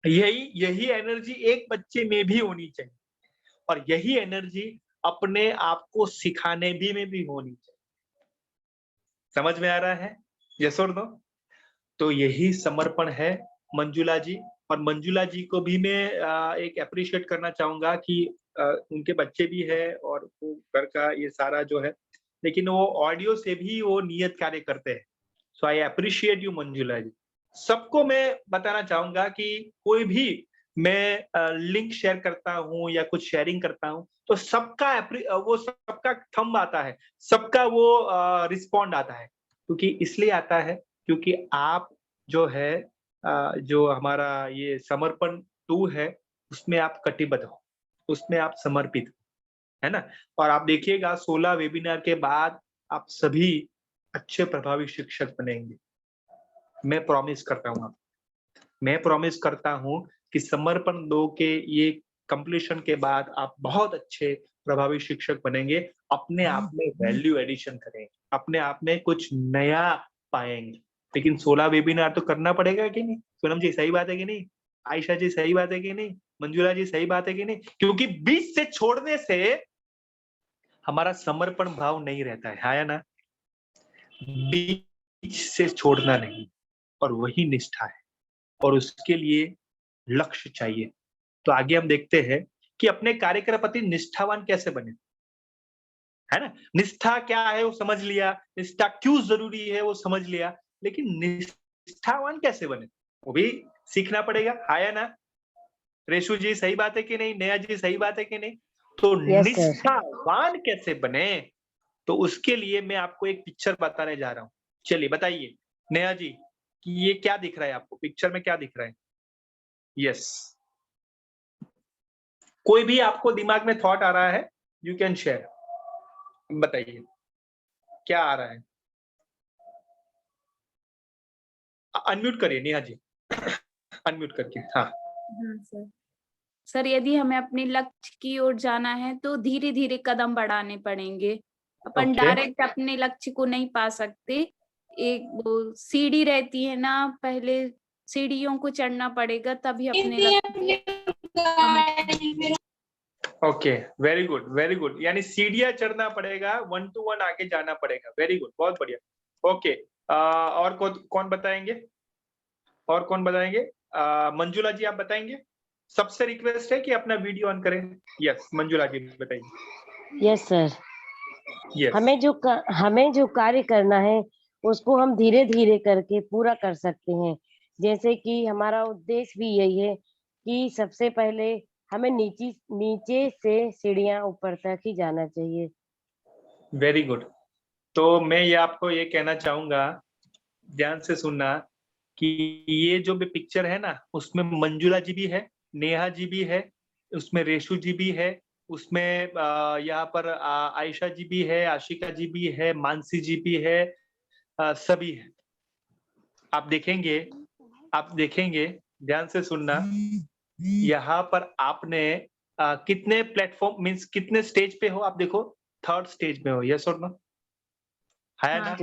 यही एनर्जी एक बच्चे में भी होनी चाहिए, और यही एनर्जी अपने आप को सिखाने में भी होनी चाहिए। समझ में आ रहा है? यस और नो? तो यही समर्पण है मंजुला जी। और मंजुला जी को भी मैं एक अप्रिशिएट करना चाहूंगा कि उनके बच्चे भी है और वो घर का ये सारा जो है, लेकिन वो ऑडियो से भी वो नियत कार्य करते हैं। सो आई अप्रिशिएट यू मंजुला जी। सबको मैं बताना चाहूंगा कि कोई भी मैं लिंक शेयर करता हूँ या कुछ शेयरिंग करता हूँ, तो सबका थंब आता है, सबका वो रिस्पॉन्ड आता है। क्योंकि इसलिए आता है क्योंकि आप जो है जो हमारा ये समर्पण 2 है, उसमें आप कटिबद्ध हो, उसमें आप समर्पित हो, है ना? और आप देखिएगा 16 वेबिनार के बाद आप सभी अच्छे प्रभावी शिक्षक बनेंगे। मैं प्रॉमिस करता हूँ मैं प्रॉमिस करता हूँ कि समर्पण 2 के ये कंप्लीशन के बाद आप बहुत अच्छे प्रभावी शिक्षक बनेंगे, अपने आप में वैल्यू एडिशन करेंगे, अपने आप में कुछ नया पाएंगे। लेकिन 16 वेबिनार तो करना पड़ेगा कि नहीं? सोनम जी सही बात है कि नहीं? आयशा जी सही बात है कि नहीं? मंजुला जी सही बात है कि नहीं? क्योंकि बीच से छोड़ने से हमारा समर्पण भाव नहीं रहता है, हाँ या ना? बीच से छोड़ना नहीं, और वही निष्ठा है, और उसके लिए लक्ष्य चाहिए। तो आगे हम देखते हैं कि अपने कार्य के प्रति निष्ठावान कैसे बने, है ना? निष्ठा क्या है वो समझ लिया, निष्ठा क्यों जरूरी है वो समझ लिया, लेकिन निष्ठावान कैसे बने वो भी सीखना पड़ेगा, आया ना? रेशु जी सही बात है कि नहीं? नेहा जी सही बात है कि नहीं? तो निष्ठावान कैसे बने, तो उसके लिए मैं आपको एक पिक्चर बताने जा रहा हूँ। चलिए बताइए नेहा जी कि ये क्या दिख रहा है आपको, पिक्चर में क्या दिख रहा है? यस, कोई भी आपको दिमाग में थॉट आ रहा है, यू कैन शेयर, बताइए क्या आ रहा है? अनम्यूट करिए नेहा जी, अनम्यूट करके। हाँ सर। सर यदि हमें अपने लक्ष्य की ओर जाना है तो धीरे धीरे कदम बढ़ाने पड़ेंगे, अपन डायरेक्ट अपने लक्ष्य को नहीं पा सकते। एक वो सीढ़ी रहती है ना, पहले सीढ़ियों को चढ़ना पड़ेगा तभी अपने लक्ष्य। Okay, very good very good. यानी सीढ़ियां चढ़ना पड़ेगा, 1 to 1 आगे जाना पड़ेगा। वेरी गुड, बहुत बढ़िया। ओके, और कौन बताएंगे? और कौन बताएंगे? मंजुला जी आप बताएंगे? सबसे रिक्वेस्ट है कि अपना वीडियो ऑन करें। यस मंजुला जी बताइए। Yes sir. यस, हमें जो कार्य करना है उसको हम धीरे धीरे करके पूरा कर सकते हैं। जैसे कि हमारा उद्देश्य भी यही है कि सबसे पहले हमें नीचे से सीढ़ियां ऊपर तक ही जाना चाहिए। Very good. तो मैं ये आपको ये कहना चाहूंगा, ध्यान से सुनना, कि ये जो भी पिक्चर है ना, उसमें मंजुला जी भी है, नेहा जी भी है, उसमें रेशु जी भी है, उसमें यहाँ पर आयशा जी भी है, आशिका जी भी है, मानसी जी भी है, सभी है। आप देखेंगे, ध्यान से सुनना, यहाँ पर आपने कितने प्लेटफॉर्म मीन्स कितने स्टेज पे हो आप देखो, 3rd स्टेज में हो, यस और नो, है ना?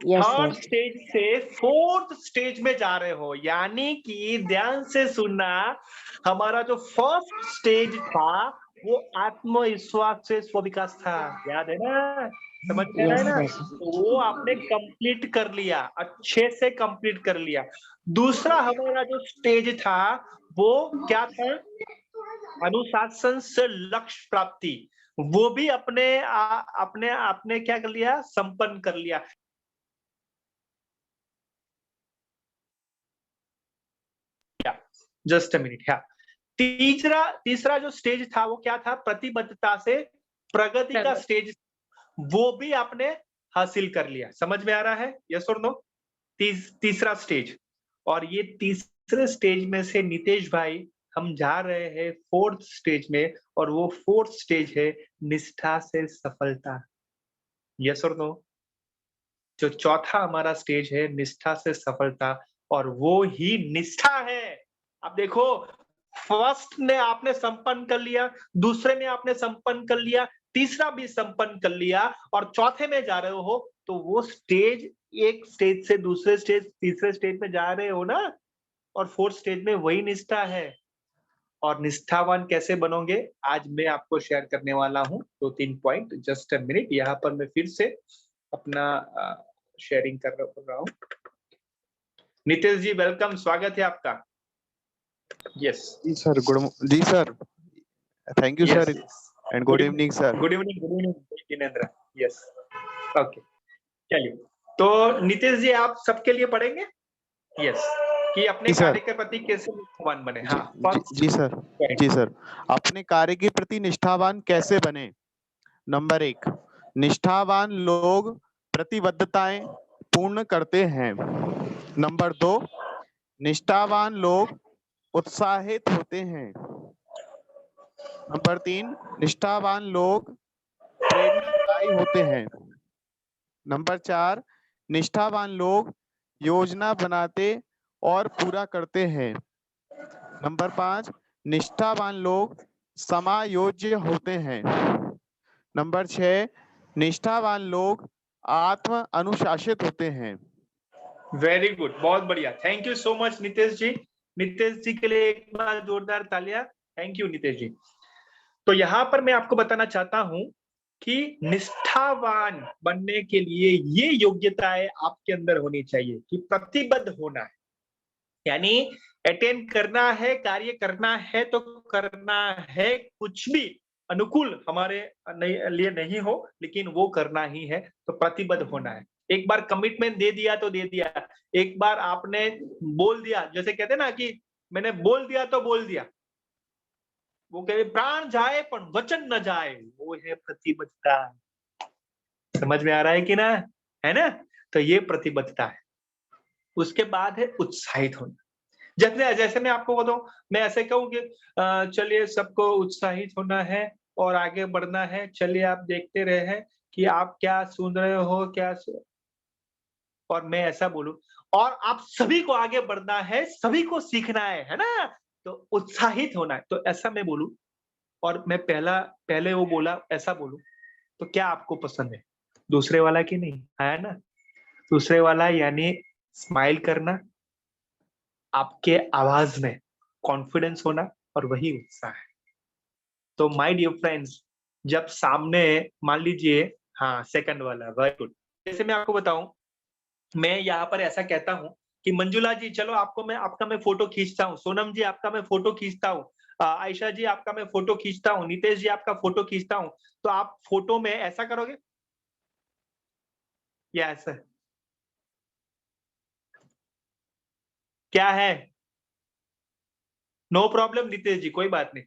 Yes 3rd sir. स्टेज से 4th स्टेज में जा रहे हो, यानी कि ध्यान से सुनना, हमारा जो 1st स्टेज था वो आत्मविश्वास से स्वविकास था, याद है ना? समझ में आ रहा है ना? Yes sir. तो वो आपने कंप्लीट कर लिया, अच्छे से कंप्लीट कर लिया। दूसरा हमारा जो स्टेज था वो क्या था? अनुशासन से लक्ष्य प्राप्ति, वो भी अपने आपने क्या कर लिया? संपन्न कर लिया। Just a minute. हाँ, तीसरा जो स्टेज था वो क्या था? प्रतिबद्धता से प्रगति का स्टेज, वो भी आपने हासिल कर लिया। समझ में आ रहा है? यस और नो? तीसरा स्टेज। और ये तीसरे स्टेज में से नितेश भाई हम जा रहे हैं 4th स्टेज में, और वो 4th स्टेज है निष्ठा से सफलता। यस और नो? जो चौथा हमारा स्टेज है निष्ठा से सफलता, और वो ही निष्ठा है। अब देखो, फर्स्ट में आपने संपन्न कर लिया, दूसरे में आपने संपन्न कर लिया, तीसरा भी संपन्न कर लिया, और चौथे में जा रहे हो, तो वो स्टेज, एक स्टेज से दूसरे स्टेज, तीसरे स्टेज में जा रहे हो ना, और 4th स्टेज में वही निष्ठा है। और निष्ठावान कैसे बनोगे, आज मैं आपको शेयर करने वाला हूँ 2-3 पॉइंट। जस्ट अ मिनट, यहाँ पर मैं फिर से अपना शेयरिंग कर रहा हूँ। नितेश जी वेलकम, स्वागत है आपका। यस जी सर, जी sir, thank you sir, and good evening sir. Good evening Jinendra. Yes, okay, चलिए। तो नितेश जी आप सबके लिए पढ़ेंगे, यस, कि अपने कार्य के प्रति कैसे निष्ठावान बने। हाँ, जी सर, अपने कार्य के प्रति निष्ठावान कैसे बने। नंबर 1, निष्ठावान लोग प्रतिबद्धताएं पूर्ण करते हैं। नंबर 2, निष्ठावान लोग उत्साहित होते हैं। नंबर 3, निष्ठावान लोग प्रेरणादायी होते हैं। नंबर 4, निष्ठावान लोग योजना बनाते और पूरा करते हैं। नंबर 5, निष्ठावान लोग समायोज्य होते हैं। नंबर 6, निष्ठावान लोग आत्म अनुशासित होते हैं। वेरी गुड, बहुत बढ़िया, thank you so much Nitesh ji. नितेश जी के लिए एक बार जोरदार तालियां। Thank you Nitesh ji. तो यहाँ पर मैं आपको बताना चाहता हूं कि निष्ठावान बनने के लिए ये योग्यताएं आपके अंदर होनी चाहिए कि प्रतिबद्ध होना है, यानी अटेंड करना है, कार्य करना है तो करना है, कुछ भी अनुकूल हमारे लिए नहीं हो, लेकिन वो करना ही है, तो प्रतिबद्ध होना है। एक बार कमिटमेंट दे दिया तो दे दिया, एक बार आपने बोल दिया, जैसे कहते हैं ना कि मैंने बोल दिया तो बोल दिया, वो कहे प्राण जाए पर वचन न जाए, वो है प्रतिबद्धता। समझ में आ रहा है कि ना? है ना? तो ये प्रतिबद्धता है। उसके बाद है उत्साहित होना। जैसे मैं आपको बताऊं, मैं ऐसे कहूं कि चलिए सबको उत्साहित होना है और आगे बढ़ना है, चलिए आप देखते रहे कि आप क्या सुन रहे हो, और मैं ऐसा बोलूं, और आप सभी को आगे बढ़ना है, सभी को सीखना है ना? तो उत्साहित होना है, तो ऐसा मैं बोलूं, और मैं पहले वो बोला ऐसा बोलूं, तो क्या आपको पसंद है? दूसरे वाला की नहीं, है ना? दूसरे वाला यानी स्माइल करना, आपके आवाज में कॉन्फिडेंस होना, और वही उत्साह है। तो माय डियर फ्रेंड्स, जब सामने मान लीजिए, हाँ सेकंड वाला, वेरी गुड। जैसे मैं आपको बताऊं, मैं यहाँ पर ऐसा कहता हूं कि मंजुला जी चलो आपका मैं फोटो खींचता हूँ, सोनम जी आपका मैं फोटो खींचता हूँ, आयशा जी आपका मैं फोटो खींचता हूँ, नितेश जी आपका फोटो खींचता हूँ, तो आप फोटो में ऐसा करोगे या ऐसा? क्या है? नो प्रॉब्लम नितेश जी, कोई बात नहीं,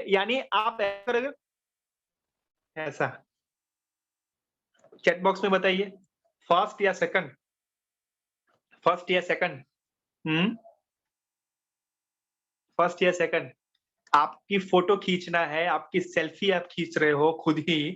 यानी आप ऐसा करोगे, ऐसा, चैट बॉक्स में बताइए, फर्स्ट या सेकंड? फर्स्ट या सेकंड? फर्स्ट या सेकंड? आपकी फोटो खींचना है, आपकी सेल्फी आप खींच रहे हो खुद ही,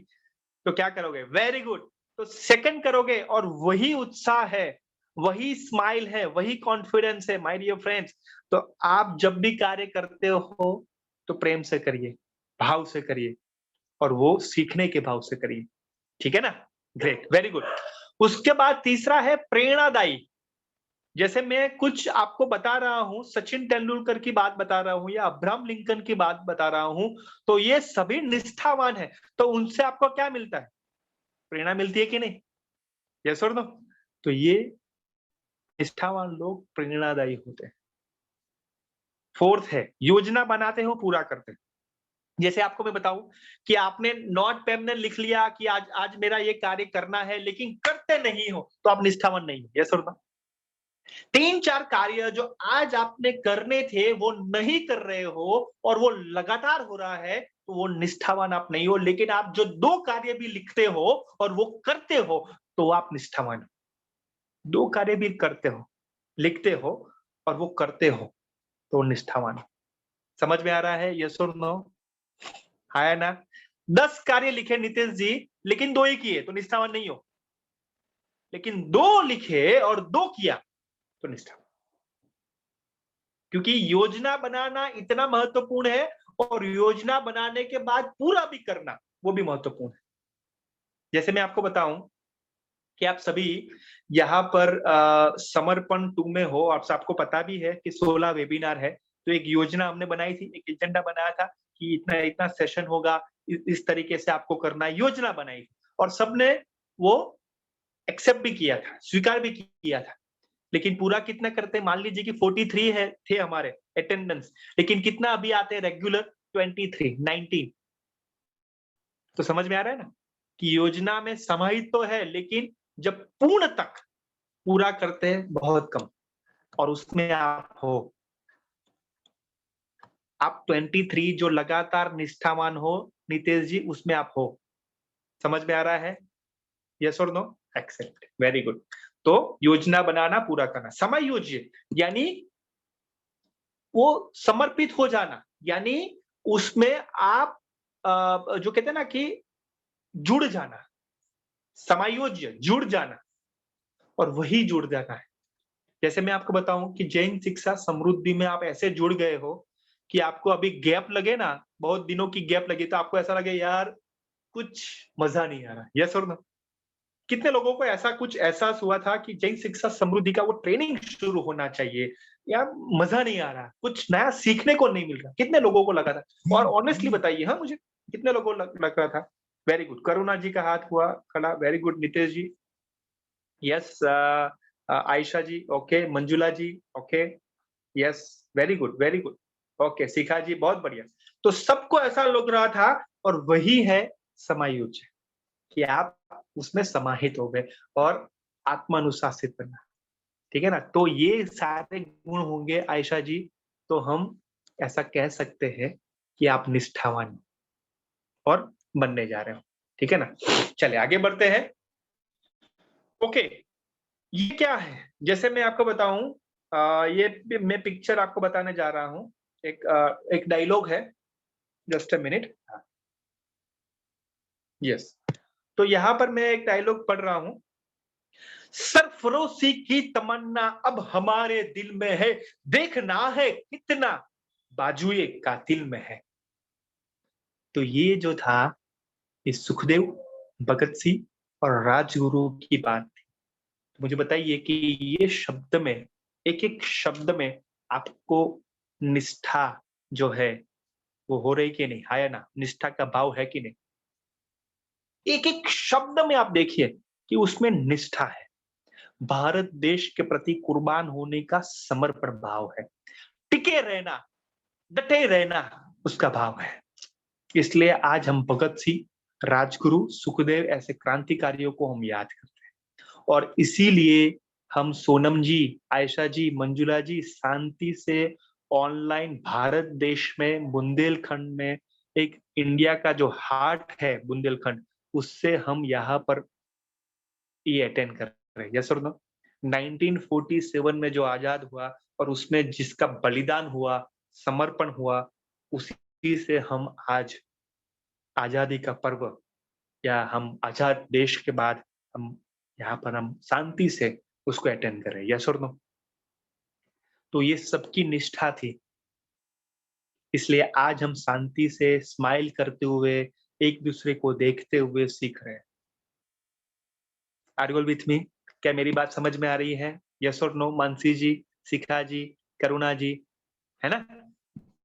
तो क्या करोगे? वेरी गुड, तो सेकंड करोगे, और वही उत्साह है, वही स्माइल है, वही कॉन्फिडेंस है माय डियर फ्रेंड्स। तो आप जब भी कार्य करते हो तो प्रेम से करिए, भाव से करिए, और वो सीखने के भाव से करिए, ठीक है ना? Great, very good. उसके बाद तीसरा है प्रेरणादायी। जैसे मैं कुछ आपको बता रहा हूं, सचिन तेंदुलकर की बात बता रहा हूं या अब्राहम लिंकन की बात बता रहा हूं, तो ये सभी निष्ठावान है, तो उनसे आपको क्या मिलता है? प्रेरणा मिलती है कि नहीं? यस और नो? तो ये निष्ठावान लोग प्रेरणादायी होते हैं। फोर्थ है योजना बनाते हो, पूरा करते हैं। जैसे आपको मैं बताऊं कि आपने नोट पेन में लिख लिया कि आज मेरा ये कार्य करना है, लेकिन करते नहीं हो, तो आप निष्ठावान नहीं हो। यस और नो? 3-4 कार्य जो आज आपने करने थे वो नहीं कर रहे हो और वो लगातार हो रहा है, तो वो निष्ठावान आप नहीं हो। लेकिन आप जो 2 कार्य भी लिखते हो और वो करते हो, तो आप निष्ठावान हो। 2 कार्य भी करते हो, लिखते हो और वो करते हो, तो निष्ठावान। समझ में आ रहा है? यस और नो? आया ना? 10 कार्य लिखे नीतीश जी, लेकिन 2 ही किए, तो निष्ठावान नहीं हो। लेकिन 2 लिखे और 2 किया, तो निष्ठावान। क्योंकि योजना बनाना इतना महत्वपूर्ण है, और योजना बनाने के बाद पूरा भी करना वो भी महत्वपूर्ण है। जैसे मैं आपको बताऊं कि आप सभी यहाँ पर समर्पण 2 में हो, आप सबको पता भी है कि 16 वेबिनार है। तो एक योजना हमने बनाई थी, एक एजेंडा बनाया था कि इतना इतना सेशन होगा, इस तरीके से आपको करना है, योजना बनाई थी, और सबने वो एक्सेप्ट भी किया था, स्वीकार भी किया था। लेकिन पूरा कितना करते हैं? मान लीजिए कि 43 है थे हमारे अटेंडेंस, लेकिन कितना अभी आते हैं रेगुलर? 19। तो समझ में आ रहा है ना कि योजना में समाहित तो है, लेकिन जब पूर्ण तक पूरा करते हैं बहुत कम, और उसमें आप हो। आप 23 जो लगातार निष्ठावान हो नितेश जी, उसमें आप हो। समझ में आ रहा है? यस और नो? Accept, very good. तो योजना बनाना, पूरा करना, समायोज्य यानी वो समर्पित हो जाना, यानी उसमें आप जो कहते हैं ना कि जुड़ जाना, समायोज्य, जुड़ जाना, और वही जुड़ जाना है। जैसे मैं आपको बताऊं कि जैन शिक्षा समृद्धि में आप ऐसे जुड़ गए हो कि आपको अभी गैप लगे ना, बहुत दिनों की गैप लगी, तो आपको ऐसा लगे यार कुछ मजा नहीं आ रहा। यस और नो? कितने लोगों को ऐसा कुछ एहसास हुआ था कि जैन शिक्षा समृद्धि का वो ट्रेनिंग शुरू होना चाहिए, यार मजा नहीं आ रहा, कुछ नया सीखने को नहीं मिल रहा? कितने लोगों को लगा था? और ऑनेस्टली बताइए, हाँ, मुझे कितने लोगों को लग रहा था? वेरी गुड, करुणा जी का हाथ हुआ खड़ा, very good. Nitesh ji, yes. Ayesha ji, okay. Manjula ji, okay, yes, very good, very good, okay. Shikha ji, बहुत बढ़िया। तो सबको ऐसा लग रहा था, और वही है समायोज्य, कि आप उसमें समाहित हो गए और आत्मानुशासित बनना, ठीक है ना? तो ये सारे गुण होंगे आयशा जी, तो हम ऐसा कह सकते हैं कि आप निष्ठावान और बनने जा रहे हो, ठीक है ना? चलिए आगे बढ़ते हैं। ओके, ये क्या है? जैसे मैं आपको बताऊं, ये मैं पिक्चर आपको बताने जा रहा हूं। एक डायलॉग है, जस्ट अ मिनट। यस, तो यहां पर मैं एक डायलॉग पढ़ रहा हूं। सरफरोशी की तमन्ना अब हमारे दिल में है, देखना है कितना बाजुए कातिल में है। तो ये जो था, ये सुखदेव, भगत सिंह और राजगुरु की बात थी। तो मुझे बताइए कि ये शब्द में, एक एक शब्द में आपको निष्ठा जो है वो हो रही कि नहीं? है ना? निष्ठा का भाव है कि नहीं? एक एक शब्द में आप देखिए कि उसमें निष्ठा है, भारत देश के प्रति कुर्बान होने का समर्पण भाव है, टिके रहना, डटे रहना उसका भाव है। इसलिए आज हम भगत सिंह, राजगुरु, सुखदेव ऐसे क्रांतिकारियों को हम याद करते हैं, और इसीलिए हम सोनम जी, आयशा जी, मंजुला जी शांति से ऑनलाइन भारत देश में बुंदेलखंड में, एक इंडिया का जो हार्ट है बुंदेलखंड, उससे हम यहाँ पर ये अटेंड कर रहे हैं, यस और नो? 1947 में जो आजाद हुआ और उसमें जिसका बलिदान हुआ, समर्पण हुआ, उसी से हम आज आजादी का पर्व, या हम आजाद देश के बाद हम यहाँ पर हम शांति से उसको अटेंड कर रहे हैं, यस और नो? तो ये सबकी निष्ठा थी, इसलिए आज हम शांति से स्माइल करते हुए एक दूसरे को देखते हुए सीख रहे हैं। Are you all with me? क्या मेरी बात समझ में आ रही है? यस और नो? मानसी जी, शिखा जी, करुणा जी, है ना?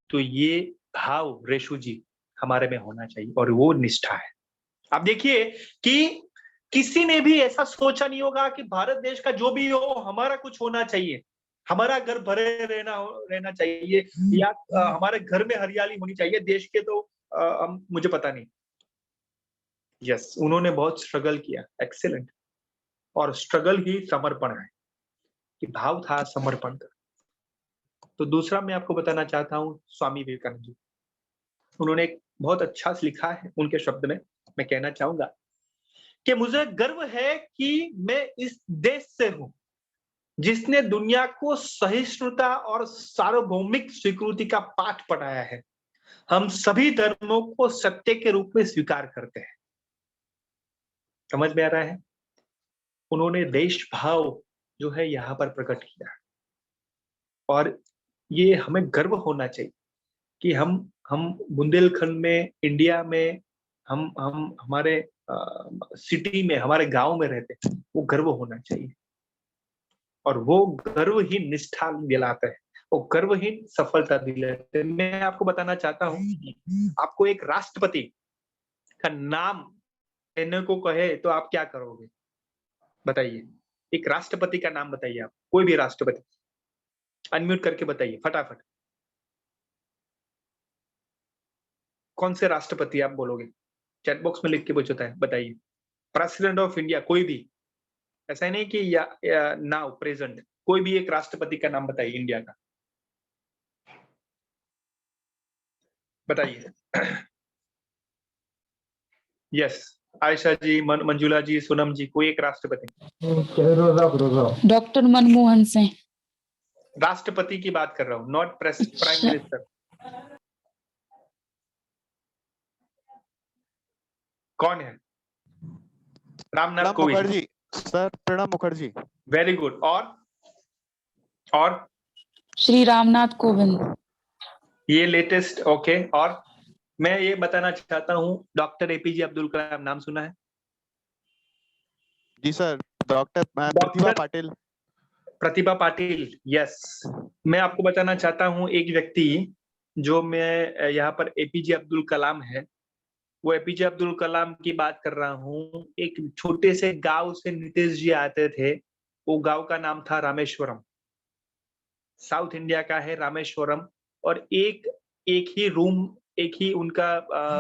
तो ये भाव रेशु जी हमारे में होना चाहिए और वो निष्ठा है। अब देखिए कि किसी ने भी ऐसा सोचा नहीं होगा कि भारत देश का जो भी हो हमारा कुछ होना चाहिए, हमारा घर भरे रहना चाहिए, या हमारे घर में हरियाली होनी चाहिए। देश के तो मुझे पता नहीं। यस, उन्होंने बहुत स्ट्रगल किया, एक्सीलेंट। और स्ट्रगल ही समर्पण है, कि भाव था समर्पण का। तो दूसरा मैं आपको बताना चाहता हूँ स्वामी विवेकानंद जी, उन्होंने एक बहुत अच्छा लिखा है, उनके शब्द में मैं कहना चाहूंगा कि मुझे गर्व है कि मैं इस देश से हूं जिसने दुनिया को सहिष्णुता और सार्वभौमिक स्वीकृति का पाठ पढ़ाया है। हम सभी धर्मों को सत्य के रूप में स्वीकार करते हैं। समझ में आ रहा है? उन्होंने देश भाव जो है यहाँ पर प्रकट किया, और ये हमें गर्व होना चाहिए कि हम बुंदेलखंड में, इंडिया में, हम हमारे सिटी में, हमारे गांव में रहते हैं, वो गर्व होना चाहिए। और वो गर्व ही निष्ठा दिलाता है, वो गर्व ही सफलता दिलाता है। मैं आपको बताना चाहता हूँ, आपको एक राष्ट्रपति का नाम लेने को कहे तो आप क्या करोगे? बताइए, एक राष्ट्रपति का नाम बताइए आप, कोई भी राष्ट्रपति, अनम्यूट करके बताइए फटाफट। कौन से राष्ट्रपति आप बोलोगे? चैट बॉक्स में लिख के बताइए। प्रेसिडेंट ऑफ इंडिया, कोई भी, ऐसा नहीं कि या नाउ प्रेजेंट, कोई भी एक राष्ट्रपति का नाम बताइए इंडिया का, बताइए। यस, आयशा जी, मंजुला जी, सोनम जी, कोई एक राष्ट्रपति। डॉक्टर मनमोहन सिंह। राष्ट्रपति की बात कर रहा हूँ, नॉट प्राइम मिनिस्टर। कौन है? Ramnath Kovind. Mukherjee sir, Pranab Mukherjee. Very good. और श्री रामनाथ कोविंद। ये लेटेस्ट, ओके। और मैं ये बताना चाहता हूँ, डॉक्टर एपीजे अब्दुल कलाम, नाम सुना है? जी sir, doctor Pratibha Patil. Pratibha Patil, yes. मैं आपको बताना चाहता हूँ एक व्यक्ति जो मैं यहाँ पर एपीजे अब्दुल कलाम है, वो एपीजे अब्दुल कलाम की बात कर रहा हूँ। एक छोटे से गांव से नीतीश जी आते थे, वो गांव का नाम था रामेश्वरम, साउथ इंडिया का है रामेश्वरम। और एक ही उनका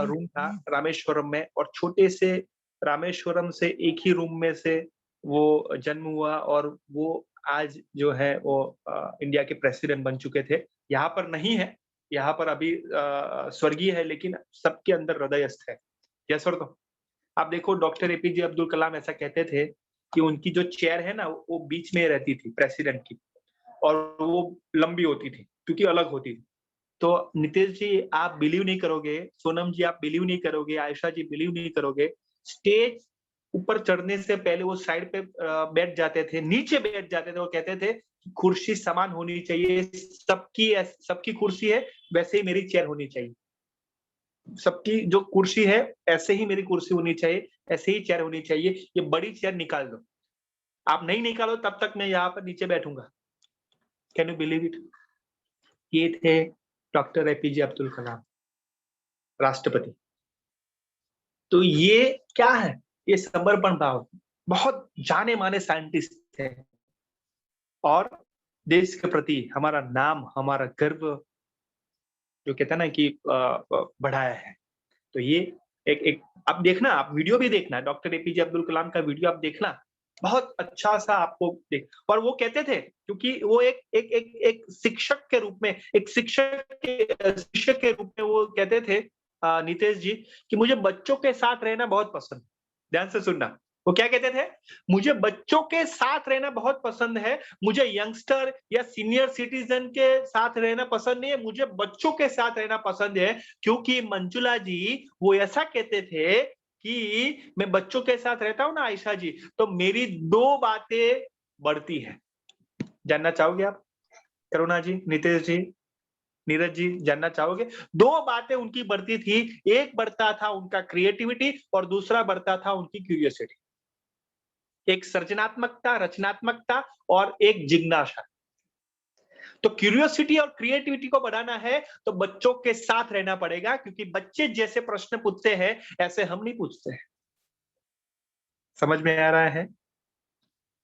रूम था रामेश्वरम में, और छोटे से रामेश्वरम से एक ही रूम में से वो जन्म हुआ, और वो आज जो है वो इंडिया के प्रेसिडेंट बन चुके थे। यहाँ पर नहीं है, यहाँ पर अभी स्वर्गीय है, लेकिन सबके अंदर हृदयस्थ है। Yes sir. तो आप देखो, डॉक्टर एपीजे अब्दुल कलाम ऐसा कहते थे कि उनकी जो चेयर है ना, वो बीच में रहती थी प्रेसिडेंट की, और वो लंबी होती थी क्योंकि अलग होती थी। तो नीतीश जी आप बिलीव नहीं करोगे, सोनम जी आप बिलीव नहीं करोगे, आयशा जी बिलीव नहीं करोगे, स्टेज ऊपर चढ़ने से पहले वो साइड पे बैठ जाते थे, नीचे बैठ जाते थे। वो कहते थे कुर्सी समान होनी चाहिए, सबकी कुर्सी है वैसे ही मेरी चेयर होनी चाहिए, सबकी जो कुर्सी है ऐसे ही मेरी कुर्सी होनी चाहिए, ऐसे ही चेयर होनी चाहिए। ये बड़ी चेयर निकाल दो, आप नहीं निकालो तब तक मैं यहाँ पर नीचे बैठूंगा। Can you believe it? ये थे डॉक्टर एपीजे अब्दुल कलाम, राष्ट्रपति। तो ये क्या है? ये समर्पण भाव। बहुत जाने माने साइंटिस्ट थे, और देश के प्रति हमारा नाम, हमारा गर्व जो कहते हैं ना कि बढ़ाया है। तो ये एक आप देखना, आप वीडियो भी देखना, डॉक्टर एपीजे अब्दुल कलाम का वीडियो आप देखना, बहुत अच्छा सा आपको देख। और वो कहते थे, क्योंकि वो एक शिक्षक के रूप में, एक शिक्षक के रूप में वो कहते थे नीतीश जी कि मुझे बच्चों के साथ रहना बहुत पसंद। ध्यान से सुनना, वो क्या कहते थे, मुझे बच्चों के साथ रहना बहुत पसंद है, मुझे यंगस्टर या सीनियर सिटीजन के साथ रहना पसंद नहीं है, मुझे बच्चों के साथ रहना पसंद है। क्योंकि मंजुला जी वो ऐसा कहते थे कि मैं बच्चों के साथ रहता हूं ना आयशा जी, तो मेरी दो बातें बढ़ती है। जानना चाहोगे आप करुणा जी, नितेश जी, नीरज जी, जानना चाहोगे? दो बातें उनकी बढ़ती थी, एक बढ़ता था उनका क्रिएटिविटी और दूसरा बढ़ता था उनकी क्यूरियोसिटी। एक सृजनात्मकता, रचनात्मकता और एक जिज्ञासा। तो क्यूरियोसिटी और क्रिएटिविटी को बढ़ाना है तो बच्चों के साथ रहना पड़ेगा, क्योंकि बच्चे जैसे प्रश्न पूछते हैं ऐसे हम नहीं पूछते हैं। समझ में आ रहा है?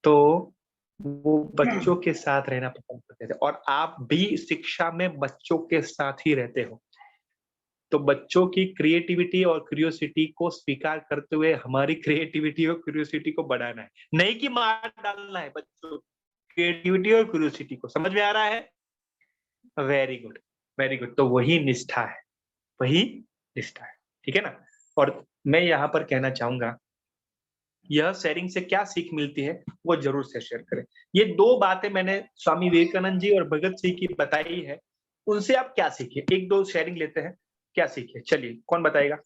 तो वो बच्चों के साथ रहना पसंद करते थे, और आप भी शिक्षा में बच्चों के साथ ही रहते हो। तो बच्चों की क्रिएटिविटी और क्यूरियोसिटी को स्वीकार करते हुए हमारी क्रिएटिविटी और क्यूरियोसिटी को बढ़ाना है, नहीं कि मार डालना है बच्चों क्रिएटिविटी और क्यूरियोसिटी को। समझ में आ रहा है? Very good, very good. तो वही निष्ठा है, वही निष्ठा है, ठीक है ना। और मैं यहाँ पर कहना चाहूंगा, यह शेयरिंग से क्या सीख मिलती है वो जरूर से शेयर करें। ये दो बातें मैंने स्वामी विवेकानंद जी और भगत सिंह की बताई है, उनसे आप क्या सीखे? एक दो शेयरिंग लेते हैं, क्या सीखे? चलिए, कौन बताएगा?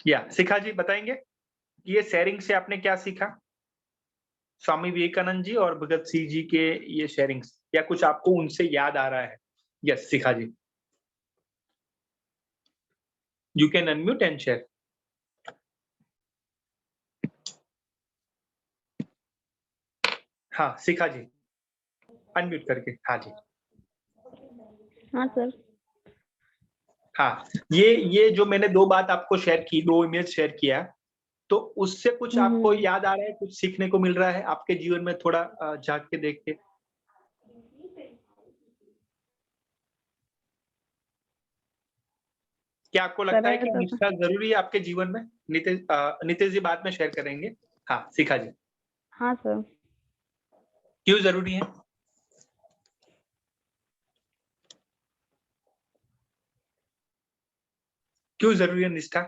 या शिखा जी बताएंगे ये शेयरिंग से आपने क्या सीखा? स्वामी विवेकानंद जी और भगत सिंह जी के ये शेयरिंग, या कुछ आपको उनसे याद आ रहा है? Yes Shikha ji, you can unmute and share. हाँ शिखा जी, अनम्यूट करके। हाँ जी। हाँ सर। हाँ, ये जो मैंने दो बात आपको शेयर की, दो इमेज शेयर किया, तो उससे कुछ आपको याद आ रहा है, कुछ सीखने को मिल रहा है आपके जीवन में? थोड़ा झांक के देख के। क्या आपको लगता है कि निष्ठा जरूरी है आपके जीवन में? नितेश जी बाद में शेयर करेंगे। हाँ शिखा जी। हाँ सर। क्यों जरूरी है? क्यों जरूरी है निष्ठा?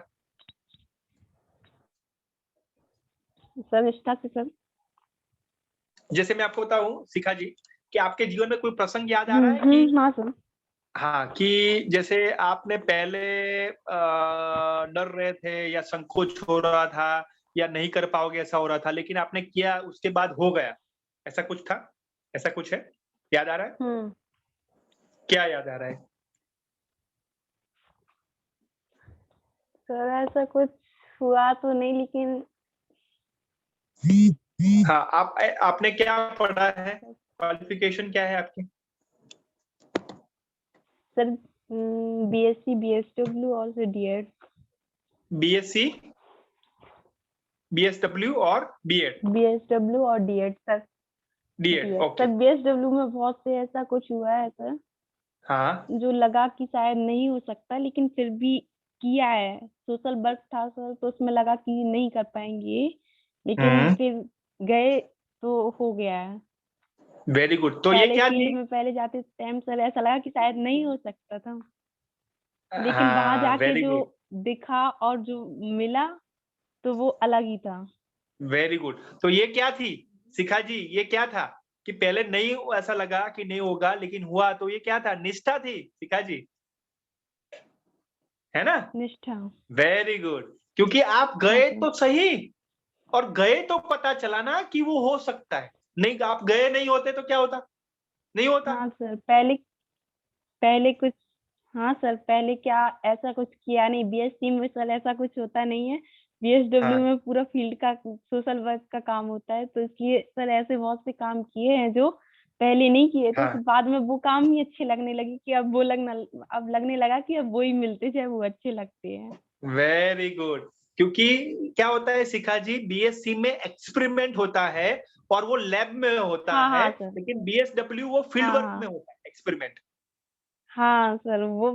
सर निष्ठा से सर, जैसे मैं आपको बताऊं शिखा जी, कि आपके जीवन में कोई प्रसंग याद आ रहा है कि हाँ सर, हाँ, कि जैसे आपने पहले डर रहे थे या संकोच हो रहा था या नहीं कर पाओगे ऐसा हो रहा था, लेकिन आपने किया, उसके बाद हो गया, ऐसा कुछ था? ऐसा कुछ है? याद आ रहा है? क्या याद आ रहा है? सर ऐसा कुछ हुआ तो नहीं, लेकिन हाँ, आपने क्या पढ़ा है? क्वालिफिकेशन क्या है आपकी? सर बीएससी, बीएसडब्ल्यू और फिर डीएड। बीएससी, बीएसडब्ल्यू और बीएड? बीएसडब्ल्यू और DEd sir. DEd, okay. Sir BSW में बहुत से ऐसा कुछ हुआ है सर, हाँ, जो लगा कि शायद नहीं हो सकता, लेकिन फिर भी किया है। सोशल वर्क था सर, तो उसमें लगा कि नहीं कर पाएंगे, लेकिन फिर गए तो हो गया है। Very good. तो ये क्या थी? में पहले जाते टाइम सर ऐसा लगा कि शायद नहीं हो सकता था, लेकिन वहां हाँ, जाके वेरी जो गुड, दिखा और जो मिला तो वो अलग ही था। Very good. तो ये क्या थी शिखा जी? ये क्या था कि पहले नहीं, ऐसा लगा कि नहीं होगा लेकिन हुआ, तो ये क्या था? निष्ठा थी शिखा जी, है ना? निष्ठा। Very good. क्योंकि आप गए तो सही, और गए तो पता चला ना कि वो हो सकता है। नहीं, आप गए नहीं होते तो क्या होता? नहीं होता। हाँ सर, पहले कुछ, हाँ सर पहले क्या ऐसा कुछ किया नहीं। बीएससी में सर ऐसा कुछ होता नहीं है, बीएसडब्ल्यू में पूरा फील्ड का सोशल वर्क का काम होता है, तो इसलिए सर ऐसे बहुत से काम किए हैं जो पहले नहीं किए थे। तो बाद में वो काम ही अच्छे लगने लगे कि अब लगने लगा कि अब वो ही मिलते हैं वो अच्छे लगते हैं। Very good. क्योंकि क्या होता है शिखा जी, बीएससी में एक्सपेरिमेंट होता है और वो लैब में होता है, लेकिन बीएसडब्ल्यू वो फील्ड वर्क में होता है, एक्सपेरिमेंट। हाँ सर, वो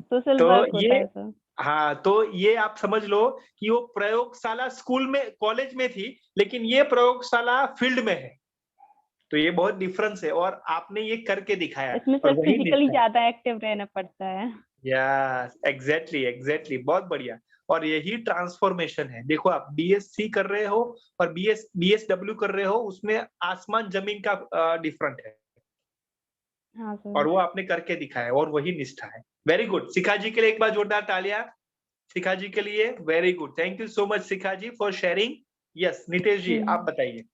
सोशल तो वर्क होता ये है सर। हाँ, तो ये आप समझ लो कि वो प्रयोगशाला स्कूल में, कॉलेज में थी, लेकिन ये प्रयोगशाला फील्ड में है। तो ये बहुत डिफरेंस है, और आपने ये करके दिखाया। इसमें सर फिजिकली ज्यादा एक्टिव रहना पड़ता है। यस, एग्जैक्टली, बहुत बढ़िया। और यही ट्रांसफॉर्मेशन है। देखो आप बीएससी कर रहे हो और बीएसडब्ल्यू कर रहे हो, उसमें आसमान जमीन का डिफरेंट है। हाँ सर। और वो आपने करके दिखाया और वही निष्ठा है। Very good. शिखा जी के लिए एक बार जोरदार तालियां शिखा जी के लिए। Very good, thank you so much Shikha ji for sharing. Yes Nitesh ji आप बताइए।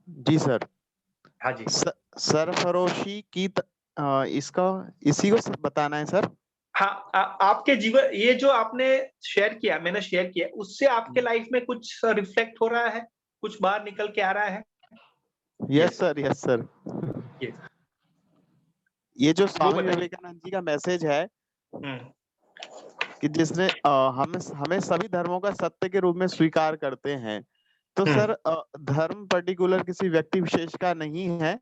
जी सर। हाँ जी। सरफरोशी की इसी को बताना है सर। हाँ, आपके जीवन, ये जो आपने शेयर किया, मैंने शेयर किया, उससे आपके लाइफ में कुछ रिफ्लेक्ट हो रहा है, कुछ बाहर निकल के आ रहा है? Yes sir, yes sir. ये जो स्वामी विवेकानंद जी का मैसेज है कि जिसने हमें सभी धर्मों का सत्य के रूप में स्वीकार करते हैं, तो सर धर्म पर्टिकुलर किसी व्यक्ति विशेष का नहीं है,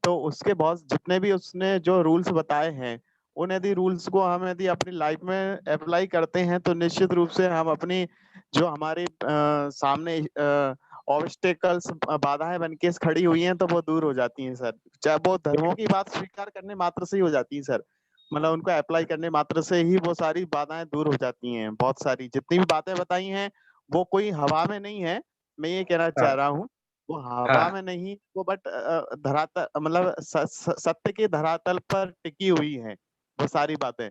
तो उसके बहुत जितने भी उसने जो रूल्स बताए हैं, उन यदि रूल्स को हम यदि अपनी लाइफ में अप्लाई करते हैं तो निश्चित रूप से हम अपनी जो हमारे सामने ऑब्स्टेकल्स बाधाएं बनके खड़ी हुई हैं तो वो दूर हो जाती हैं सर। चाहे वो धर्मों की बात स्वीकार करने मात्र से ही हो जाती है सर, मतलब उनको अप्लाई करने मात्र से ही वो सारी बाधाएं दूर हो जाती हैं। बहुत सारी जितनी भी बातें बताई हैं वो कोई हवा में नहीं है, मैं ये कहना चाह रहा हूँ, वो हवा में नहीं, वो बट धरातल मतलब सत्य के धरातल पर टिकी हुई है वो सारी बातें।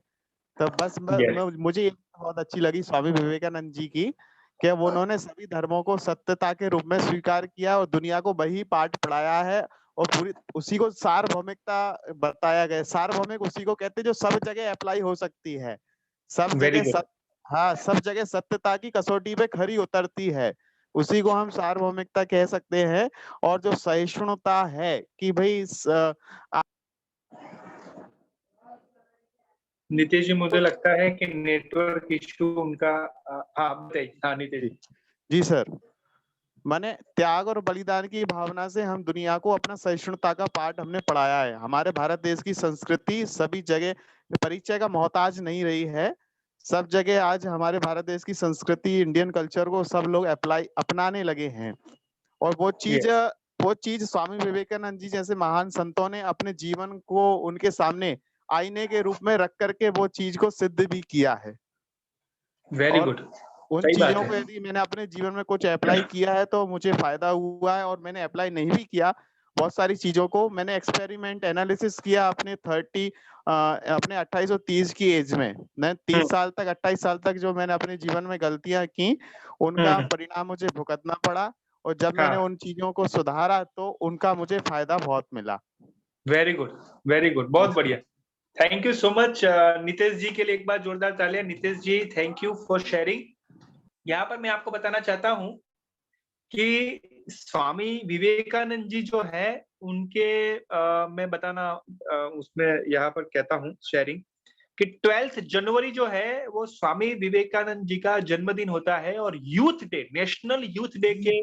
तो बस मुझे बहुत अच्छी लगी स्वामी विवेकानंद जी की कि वो उन्होंने सभी धर्मों को सत्यता के रूप में स्वीकार किया और दुनिया को वही पाठ पढ़ाया है और पूरी उसी को सार्वभौमिकता बताया गया। सार्वभौमिक उसी को कहते हैं जो सब जगह अप्लाई हो सकती है, सब जगह हाँ सब जगह सत्यता की कसौटी पे खरी उतरती है, उसी को हम सार्वभौमिकता कह सकते हैं। और जो सहिष्णुता है कि भाई नीतीश जी मुझे लगता है कि नेटवर्क इश्यू उनका। हाँ नीतीश जी सर। माने त्याग और बलिदान की भावना से हम दुनिया को अपना सहिष्णुता का पाठ हमने पढ़ाया है। हमारे भारत देश की संस्कृति सभी जगह परिचय का मोहताज नहीं रही है, सब जगह आज हमारे भारत देश की संस्कृति इंडियन कल्चर को सब लोग अपनाने लगे हैं। और वो चीज स्वामी विवेकानंद जी जैसे महान संतों ने अपने जीवन को उनके सामने आईने के रूप में रख करके वो चीज को सिद्ध भी किया है। Very good. उन चीजों को यदि मैंने अपने जीवन में कुछ अप्लाई किया है तो मुझे फायदा हुआ है, और मैंने अप्लाई नहीं भी किया बहुत सारी चीजों को मैंने एक्सपेरिमेंट एनालिसिस किया अपने 28 और 30 की एज में। मैं 30 साल तक 28 साल तक जो मैंने अपने जीवन में गलतियां की उनका परिणाम मुझे भुगतना पड़ा, और जब मैंने उन चीजों को सुधारा तो उनका मुझे फायदा बहुत मिला। वेरी गुड, वेरी गुड, बहुत बढ़िया। Thank you so much Nitesh जी के लिए एक बार जोरदार तालियां। Nitesh ji thank you for sharing. यहाँ पर मैं आपको बताना चाहता हूँ कि स्वामी विवेकानंद जी जो है उनके मैं बताना उसमें यहाँ पर कहता हूँ शेयरिंग कि 12 जनवरी जो है वो स्वामी विवेकानंद जी का जन्मदिन होता है, और youth day, national youth day के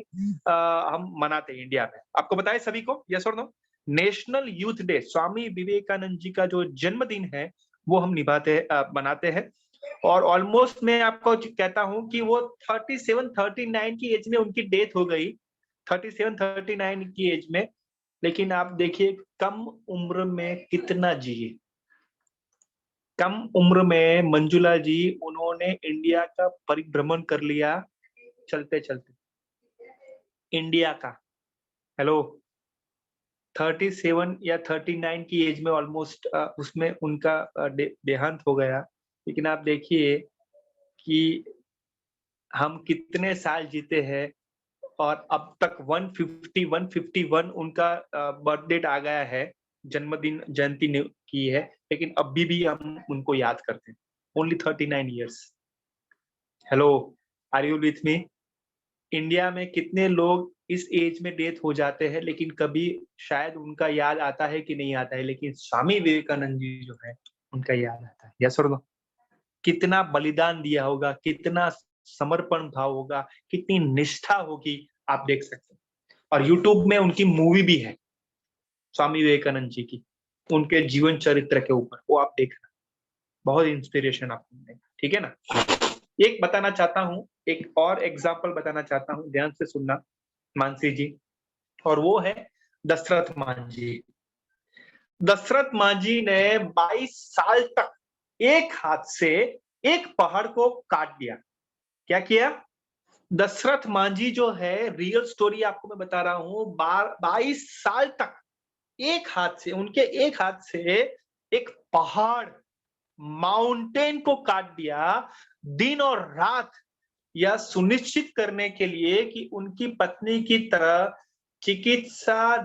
हम मनाते हैं इंडिया में। आपको बताएं सभी को, यस और no? National youth day Swami Vivekananda ji का जो जन्मदिन है वो हम मनाते हैं। और ऑलमोस्ट मैं आपको कहता हूं कि वो 37-39 की एज में उनकी डेथ हो गई, 37-39 की एज में। लेकिन आप देखिए कम उम्र में कितना जिए। कम उम्र में मंजुला जी उन्होंने इंडिया का परिभ्रमण कर लिया चलते चलते, इंडिया का। हेलो, 37 या 39 की एज में ऑलमोस्ट उसमें उनका देहांत हो गया। लेकिन आप देखिए कि हम कितने साल जीते हैं, और अब तक 151 उनका बर्थ डेट आ गया है, जन्मदिन जयंती की है, लेकिन अभी भी हम उनको याद करते हैं। Only 39 years. Hello, are you with me? India में कितने लोग इस एज में डेथ हो जाते हैं, लेकिन कभी शायद उनका याद आता है कि नहीं आता है, लेकिन स्वामी विवेकानंद जी जो है उनका याद आता है। यस और नो? कितना बलिदान दिया होगा, कितना समर्पण भाव होगा, कितनी निष्ठा होगी, आप देख सकते हैं। और यूट्यूब में उनकी मूवी भी है स्वामी विवेकानंद जी की, उनके जीवन चरित्र के ऊपर, वो आप देखना, बहुत इंस्पिरेशन आपको मिलेगा। ठीक है ना? एक बताना चाहता हूँ, एक और एग्जाम्पल बताना चाहता हूँ, ध्यान से सुनना मानसी जी, और वो है दशरथ मांझी। दशरथ मांझी ने 22 साल तक एक हाथ से एक पहाड़ को काट दिया। क्या किया? दशरथ मांझी जो है, रियल स्टोरी आपको मैं बता रहा हूं, 22 साल तक एक हाथ से, उनके एक हाथ से एक पहाड़, माउंटेन को काट दिया, दिन और रात, यह सुनिश्चित करने के लिए कि उनकी पत्नी की तरह चिकित्सा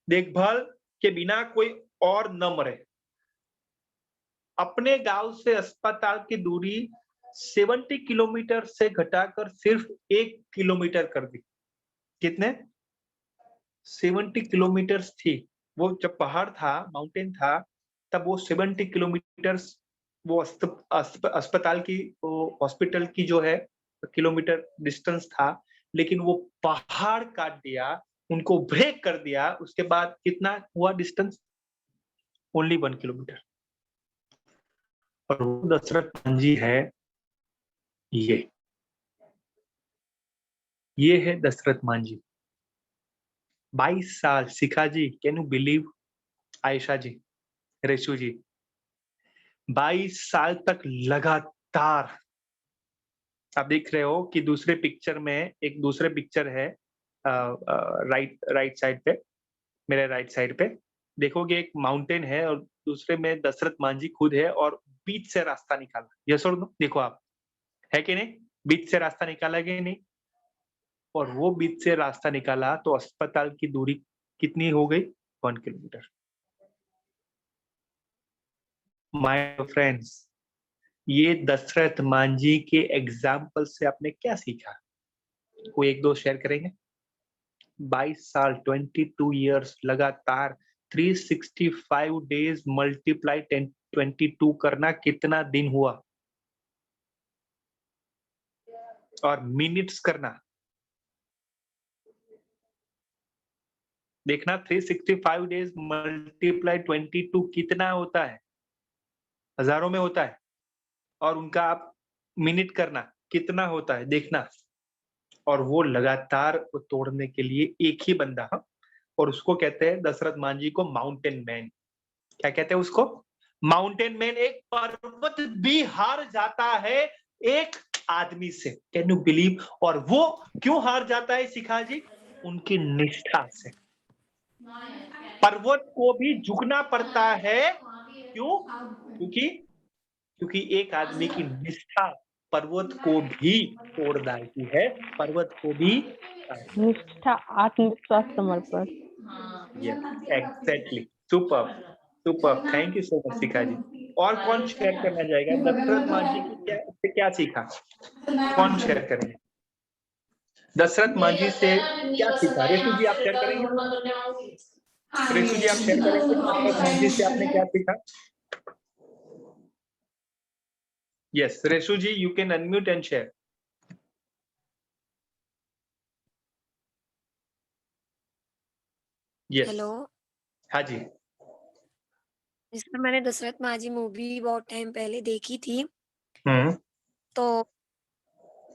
देखभाल के बिना कोई और न मरे। अपने गांव से अस्पताल की दूरी 70 किलोमीटर से घटाकर सिर्फ 1 किलोमीटर कर दी। कितने? 70 किलोमीटर थी। वो जब पहाड़ था, माउंटेन था, तब वो 70 किलोमीटर वो अस्पताल की, वो हॉस्पिटल की जो है किलोमीटर डिस्टेंस था, लेकिन वो पहाड़ काट दिया, उनको ब्रेक कर दिया। उसके बाद कितना हुआ डिस्टेंस? Only 1 kilometre. और वो दशरथ मांझी है, ये है दशरथ मांझी। 22 साल। शिखा जी, कैन यू बिलीव? आयशा जी, रेशु जी, 22 साल तक लगातार। आप देख रहे हो कि दूसरे पिक्चर में, एक दूसरे पिक्चर है राइट साइड पे, मेरे राइट साइड पे देखोगे, एक माउंटेन है और दूसरे में दशरथ मांझी खुद है और बीच से रास्ता निकाला। यस और नो? देखो आप, है कि नहीं? बीच से रास्ता निकाला कि नहीं? और वो बीच से रास्ता निकाला तो अस्पताल की दूरी कितनी हो गई? 1 किलोमीटर। माय फ्रेंड्स, ये दशरथ मांझी के एग्जाम्पल से आपने क्या सीखा? कोई एक दो शेयर करेंगे? 22 साल, 22 इयर्स लगातार 365 डेज मल्टीप्लाई 22 करना कितना दिन हुआ? और मिनट्स करना देखना, 365 डेज मल्टीप्लाई 22 कितना होता है? हजारों में होता है। और उनका आप मिनट करना कितना होता है देखना। और वो लगातार तोड़ने के लिए एक ही बंदा, और उसको कहते हैं दशरथ मांझी को माउंटेन मैन। क्या कहते हैं उसको? Mountain man. एक पर्वत भी हार जाता है एक आदमी से। Can you believe? और वो क्यों हार जाता है शिखा जी? उनकी निष्ठा से। पर्वत को भी झुकना पड़ता है। क्यों? क्योंकि एक आदमी की निष्ठा पर्वत को भी तोड़ डालती है, पर्वत को भी। निष्ठा, आत्मविश्वास, समर्पण। Exactly. Super super, thank you so much Shikha ji. और कौन शेयर करना चाहेगा? दशरथ मांझी की क्या सीखा? कौन शेयर करेंगे? दशरथ मांझी से क्या सीखा? रेशु जी आप शेयर करेंगे? रेशु जी आप शेयर करेंगे? दशरथ मांझी से आपने क्या सीखा? Yes, Reshu ji, you can unmute and share. Yes. Hello. हाँ जी। जिसमें मैंने दशरथ मांझी मूवी बहुत टाइम पहले देखी थी। तो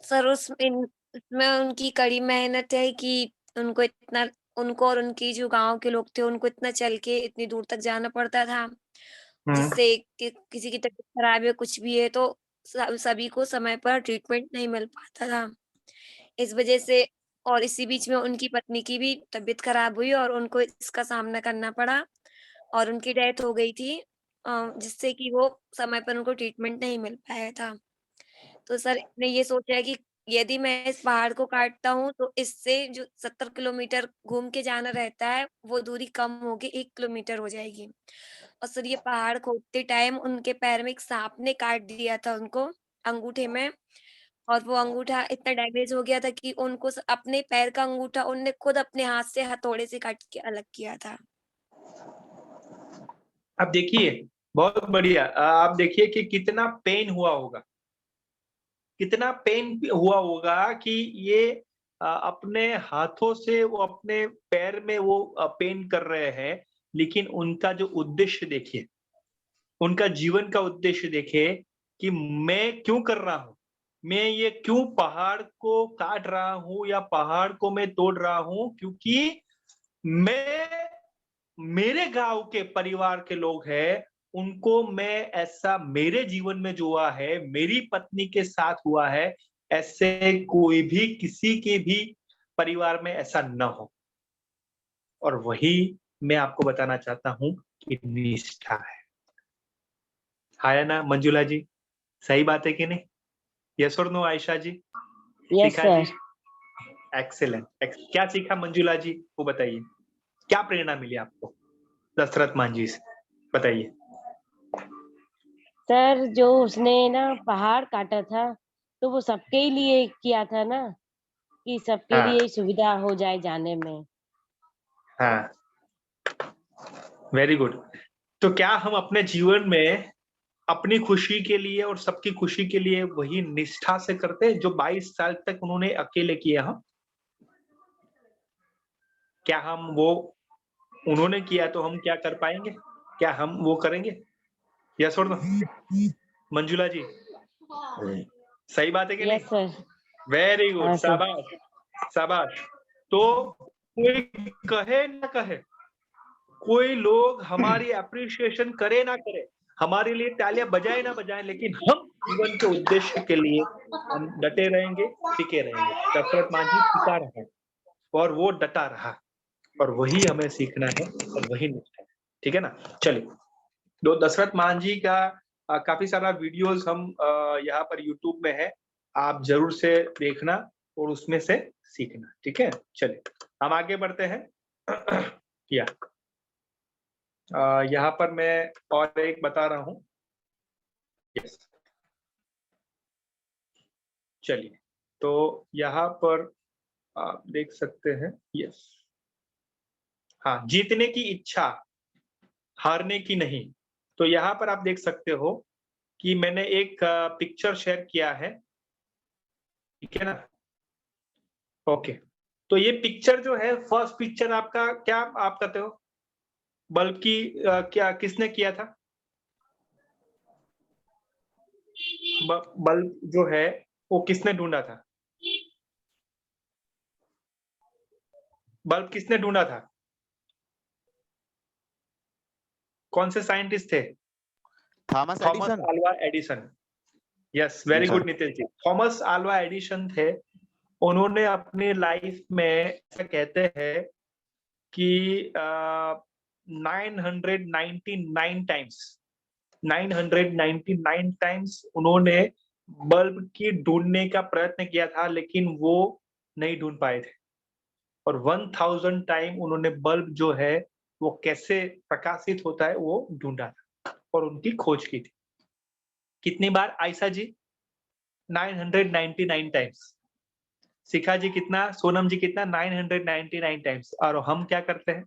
सर उसमें उनकी कड़ी मेहनत है कि उनको और उनकी जो गांव के लोग थे, उनको इतना चल के इतनी दूर तक जाना पड़ता था, जिससे किसी की तबीयत खराब है, कुछ भी है तो सभी को समय पर ट्रीटमेंट नहीं मिल पाता था। इस वजह से, और इसी बीच में उनकी पत्नी की भी तबीयत खराब हुई और उनको इसका सामना करना पड़ा और उनकी डेथ हो गई थी, जिससे कि वो समय पर उनको ट्रीटमेंट नहीं मिल पाया था। तो सर ने ये सोचा है कि यदि मैं इस पहाड़ को काटता हूँ तो इससे जो 70 किलोमीटर घूम के जाना रहता है, वो दूरी कम होके 1 किलोमीटर हो जाएगी। और सर ये पहाड़ खोदते टाइम उनके पैर में एक सांप ने काट दिया था उनको, अंगूठे में, और वो अंगूठा इतना डैमेज हो गया था कि उनको अपने पैर का अंगूठा उनने खुद अपने हाथ से हथौड़े से काट के अलग किया था। अब देखिए, बहुत बढ़िया। आप देखिए कि कितना पेन हुआ होगा, कितना पेन हुआ होगा कि ये अपने हाथों से वो अपने पैर में वो पेन कर रहे हैं, लेकिन उनका जो उद्देश्य देखिए, उनका जीवन का उद्देश्य देखिए कि मैं क्यों कर रहा हूं, मैं ये क्यों पहाड़ को काट रहा हूं या पहाड़ को मैं तोड़ रहा हूं, क्योंकि मैं, मेरे गांव के परिवार के लोग हैं, उनको मैं ऐसा मेरे जीवन में जो हुआ है, मेरी पत्नी के साथ हुआ है, ऐसे कोई भी किसी के भी परिवार में ऐसा न हो। और वही मैं आपको बताना चाहता हूं कि निष्ठा है ना मंजुला जी? सही बात है कि नहीं? यस और नो आयशा जी? यस सीखा सर। जी? एक्सेलेंट। क्या सीखा मंजुला जी, वो बताइए, क्या प्रेरणा मिली आपको दशरथ मांझी से, बताइए। सर जो उसने ना पहाड़ काटा था तो वो सबके ही लिए किया था ना, कि सबके हाँ लिए सुविधा हो जाए जाने में। हाँ, वेरी गुड। तो क्या हम अपने जीवन में अपनी खुशी के लिए और सबकी खुशी के लिए वही निष्ठा से करते हैं जो 22 साल तक उन्होंने अकेले किया? हम क्या हम वो उन्होंने किया तो हम क्या कर पाएंगे? क्या हम वो करेंगे? यस और नो मंजुला जी? सही बात है कि यस नहीं? सर। वेरी गुड, हाँ सर। शाबाश शाबाश। तो कोई कहे ना कहे, कोई लोग हमारी अप्रिशिएशन करे ना करे, हमारे लिए तालियां बजाए ना बजाए, लेकिन हम जीवन के उद्देश्य के लिए हम डटे रहेंगे, टिके रहेंगे। दशरथ मांझी टिका रहा और वो डटा रहा, और वही हमें सीखना है और वही निष्ठा है। ठीक है ना? चलिए, दो दशरथ मांझी का काफी सारा वीडियोस हम यहाँ पर यूट्यूब में है, आप जरूर से देखना और उसमें से सीखना। ठीक है, चलिए हम आगे बढ़ते हैं। या यहाँ पर मैं और एक बता रहा हूँ। यस, चलिए, तो यहाँ पर आप देख सकते हैं। यस, हाँ, जीतने की इच्छा, हारने की नहीं। तो यहाँ पर आप देख सकते हो कि मैंने एक पिक्चर शेयर किया है, ठीक है ना? ओके, तो ये पिक्चर जो है, फर्स्ट पिक्चर आपका क्या आप कहते हो? बल्ब की क्या किसने किया था? बल्ब जो है वो किसने ढूंढा था? बल्ब किसने ढूंढा था? कौन से साइंटिस्ट थे? Thomas Thomas Edison. Alva Edison. Yes, very good Nitin ji. Thomas Alva Edison थे। उन्होंने अपनी लाइफ में ऐसा कहते हैं कि 999 टाइम्स 999 टाइम्स उन्होंने बल्ब की ढूंढने का प्रयत्न किया था, लेकिन वो नहीं ढूंढ पाए थे। और 1000 टाइम उन्होंने बल्ब जो है वो कैसे प्रकाशित होता है वो ढूंढा था और उनकी खोज की थी। कितनी बार आयशा जी? 999 टाइम्स। शिखा जी कितना? सोनम जी कितना? 999 टाइम्स। और हम क्या करते हैं?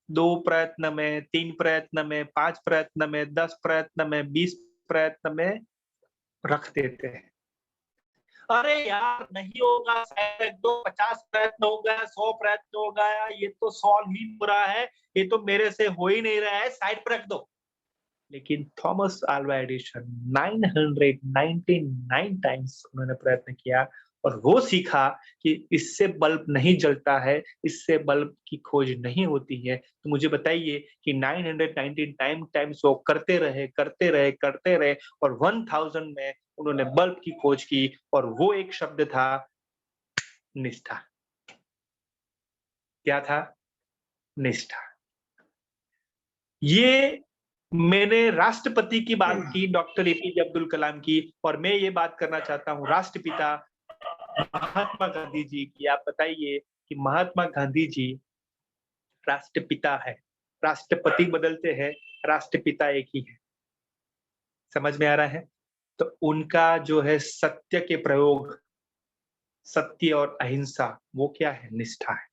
2 प्रयत्न में, 3 प्रयत्न में, 5 प्रयत्न में, 10 प्रयत्न में, 20 प्रयत्न में रख देते हैं। अरे यार नहीं होगा, शायद 50 प्रयत्न हो गया, 100 प्रयत्न हो गया, ये तो सॉल्व ही हो रहा है, ये तो मेरे से हो ही नहीं रहा है, साइड पर रख दो। लेकिन थॉमस आल्वा एडिसन 999 टाइम्स उन्होंने प्रयत्न किया और वो सीखा कि इससे बल्ब नहीं जलता है, इससे बल्ब की खोज नहीं होती है। तो मुझे बताइए कि 919 टाइम्स वो करते रहे और 1000 में उन्होंने बल्ब की खोज की, और वो एक शब्द था निष्ठा। क्या था? निष्ठा। ये मैंने राष्ट्रपति की बात की, डॉक्टर एपीजे अब्दुल कलाम की, और मैं ये बात करना चाहता हूँ राष्ट्रपिता महात्मा गांधी जी की। आप बताइए कि महात्मा गांधी जी राष्ट्रपिता है। राष्ट्रपति बदलते हैं, राष्ट्रपिता एक ही है। समझ में आ रहा है? तो उनका जो है सत्य के प्रयोग, सत्य और अहिंसा, वो क्या है? निष्ठा है।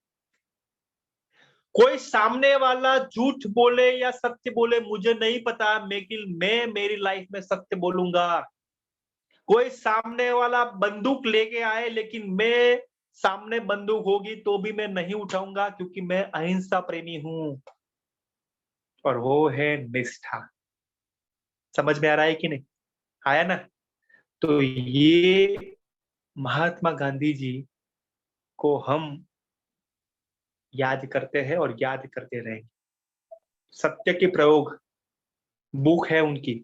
कोई सामने वाला झूठ बोले या सत्य बोले मुझे नहीं पता, लेकिन मैं मेरी लाइफ में सत्य बोलूंगा। कोई सामने वाला बंदूक लेके आए, लेकिन मैं सामने बंदूक होगी तो भी मैं नहीं उठाऊंगा, क्योंकि मैं अहिंसा प्रेमी हूं, और वो है निष्ठा। समझ में आ रहा है कि नहीं? आया ना? तो ये महात्मा गांधी जी को हम याद करते हैं और याद करते रहेंगे। सत्य के प्रयोग, बुक है उनकी,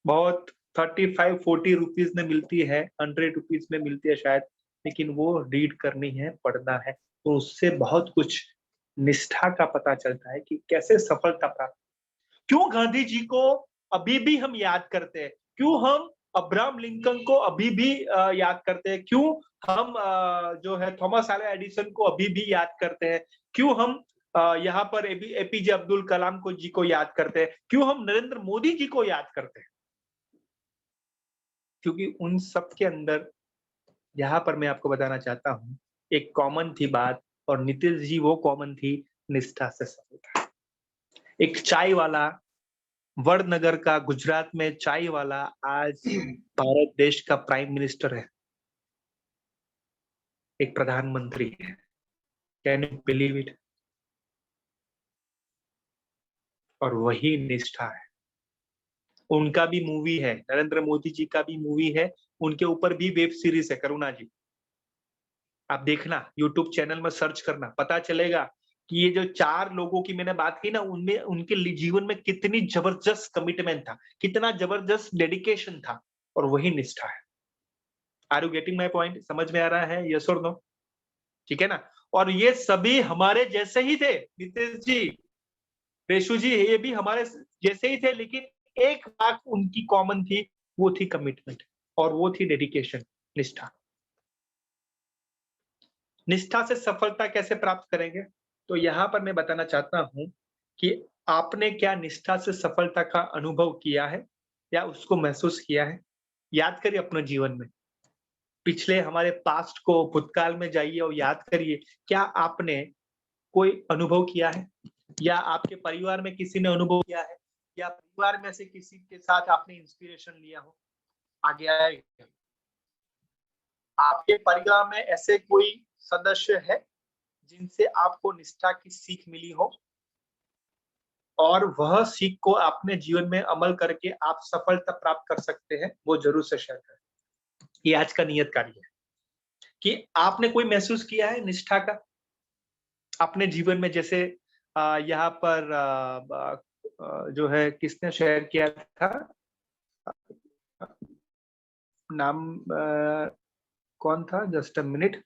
बहुत 35-40 रुपीज में मिलती है, 100 रुपीज में मिलती है शायद, लेकिन वो रीड करनी है, पढ़ना है, तो उससे बहुत कुछ निष्ठा का पता चलता है कि कैसे सफलता प्राप्त। क्यों गांधी जी को अभी भी हम याद करते हैं, क्यों हम अब्राहम लिंकन को अभी भी याद करते हैं, क्यों हम जो है थॉमस अल्वा एडिसन को अभी भी याद करते हैं, क्यों हम यहाँ पर एपीजे अब्दुल कलाम को जी को याद करते हैं, क्यों हम नरेंद्र मोदी जी को याद करते हैं? क्योंकि उन सब के अंदर, यहाँ पर मैं आपको बताना चाहता हूँ, एक कॉमन थी बात, और नीतीश जी वो कॉमन थी, निष्ठा से सफलता। एक चाय वाला, वडनगर का, गुजरात में चाय वाला आज भारत देश का प्राइम मिनिस्टर है, एक प्रधानमंत्री है। Can you believe it? और वही निष्ठा है। उनका भी मूवी है, नरेंद्र मोदी जी का भी मूवी है, उनके ऊपर भी वेब सीरीज है, करुणा जी। आप देखना, यूट्यूब चैनल में सर्च करना, पता चलेगा कि ये जो 4 लोगों की मैंने बात की ना, उनमें उनके जीवन में कितनी जबरदस्त कमिटमेंट था, कितना जबरदस्त डेडिकेशन था, और वही निष्ठा है। Are you getting my point? समझ में आ रहा है? यस और नो? ठीक है ना? और ये सभी हमारे जैसे ही थे, नीतीश जी, रेशु जी, ये भी हमारे जैसे ही थे, लेकिन एक बात उनकी कॉमन थी, वो थी कमिटमेंट, और वो थी डेडिकेशन, निष्ठा। निष्ठा से सफलता कैसे प्राप्त करेंगे? तो यहाँ पर मैं बताना चाहता हूं कि आपने क्या निष्ठा से सफलता का अनुभव किया है या उसको महसूस किया है? याद करिए अपने जीवन में, पिछले हमारे पास्ट को, भूतकाल में जाइए और याद करिए, क्या आपने कोई अनुभव किया है, या आपके परिवार में किसी ने अनुभव किया है, या परिवार में से किसी के साथ आपने इंस्पिरेशन लिया हो, आगे आया क्या? आपके परिवार में ऐसे कोई सदस्य है जिनसे आपको निष्ठा की सीख मिली हो, और वह सीख को अपने जीवन में अमल करके आप सफलता प्राप्त कर सकते हैं? वो जरूर से शेयर करें। ये आज का नियत कार्य है कि आपने कोई महसूस किया है निष्ठा का अपने जीवन में। जैसे यहाँ पर जो है, किसने शेयर किया था, नाम कौन था? जस्ट अ मिनट,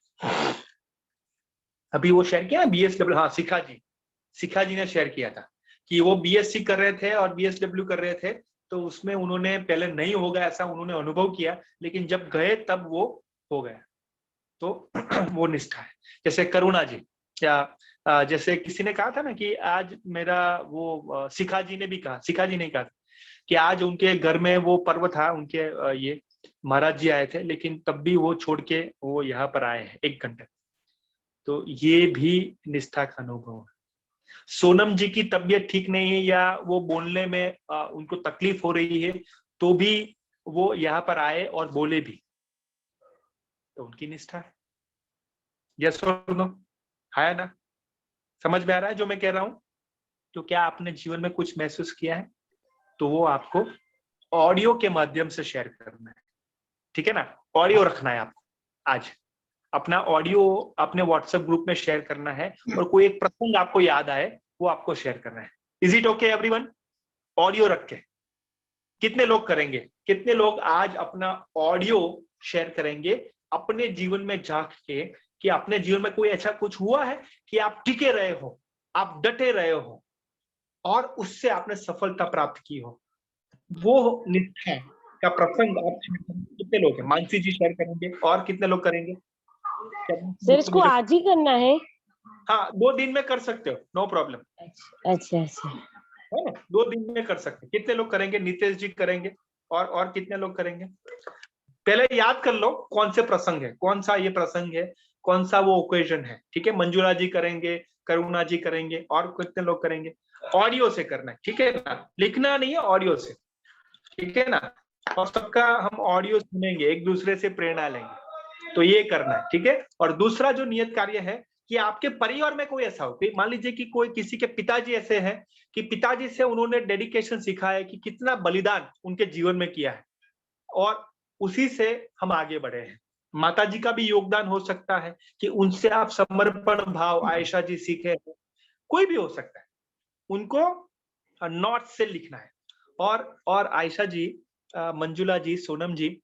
अभी वो शेयर किया BSW, हाँ, शिखा जी ने शेयर किया था कि वो BSc कर रहे थे और BSW कर रहे थे, तो उसमें उन्होंने पहले नहीं होगा ऐसा उन्होंने अनुभव किया, लेकिन जब गए तब वो हो गया, तो वो निष्ठा है। जैसे करुणा जी, या जैसे किसी ने कहा था ना कि आज मेरा वो, शिखा जी ने कहा कि आज उनके घर में वो पर्व था, उनके ये महाराज जी आए थे, लेकिन तब भी वो छोड़ के वो यहाँ पर आए हैं 1 घंटे। तो ये भी निष्ठा का अनुभव है। सोनम जी की तबीयत ठीक नहीं है, या वो बोलने में उनको तकलीफ हो रही है, तो भी वो यहाँ पर आए और बोले भी, तो उनकी निष्ठा है। यस और नो? है ना? समझ में आ रहा है जो मैं कह रहा हूं? तो क्या आपने जीवन में कुछ महसूस किया है, तो वो आपको ऑडियो के माध्यम से शेयर करना है, ठीक है ना? ऑडियो रखना है आपको, आज अपना ऑडियो अपने व्हाट्सएप ग्रुप में शेयर करना है, और कोई एक प्रसंग आपको याद आए वो आपको शेयर करना है। Is it okay everyone? Audio रख के कितने लोग करेंगे? कितने लोग आज अपना ऑडियो शेयर करेंगे अपने जीवन में झांक के, कि अपने जीवन में कोई ऐसा कुछ हुआ है कि आप टिके रहे हो, आप डटे रहे हो, और उससे आपने सफलता प्राप्त की हो, वो निष्ठा का प्रसंग आप शेयर करेंगे। कितने लोग हैं? मानसी जी शेयर करेंगे, और कितने लोग करेंगे? सर इसको आज ही करना है? हाँ, 2 दिन में कर सकते हो, नो प्रॉब्लम। अच्छा, है ना? 2 दिन में कर सकते हैं। कितने लोग करेंगे? नीतीश जी करेंगे, और कितने लोग करेंगे? पहले याद कर लो कौन से प्रसंग है, कौन सा ये प्रसंग है, कौन सा वो ओकेजन है, ठीक है? मंजुला जी करेंगे, करुणा जी करेंगे, और कितने लोग करेंगे? ऑडियो से करना है, ठीक है ना? लिखना नहीं है, ऑडियो से, ठीक है ना? और सबका हम ऑडियो सुनेंगे, एक दूसरे से प्रेरणा लेंगे, तो ये करना है, ठीक है? और दूसरा जो नियत कार्य है कि आपके परिवार में कोई ऐसा हो, मान लीजिए कि कोई किसी के पिताजी ऐसे हैं कि पिताजी से उन्होंने डेडिकेशन सीखा है, कि कितना बलिदान उनके जीवन में किया है, और उसी से हम आगे बढ़े हैं। माता जी का भी योगदान हो सकता है कि उनसे आप समर्पण भाव, आयशा जी सीखे हैं, कोई भी हो सकता है, उनको नोट से लिखना है, और आयशा जी, मंजुला जी, सोनम जी,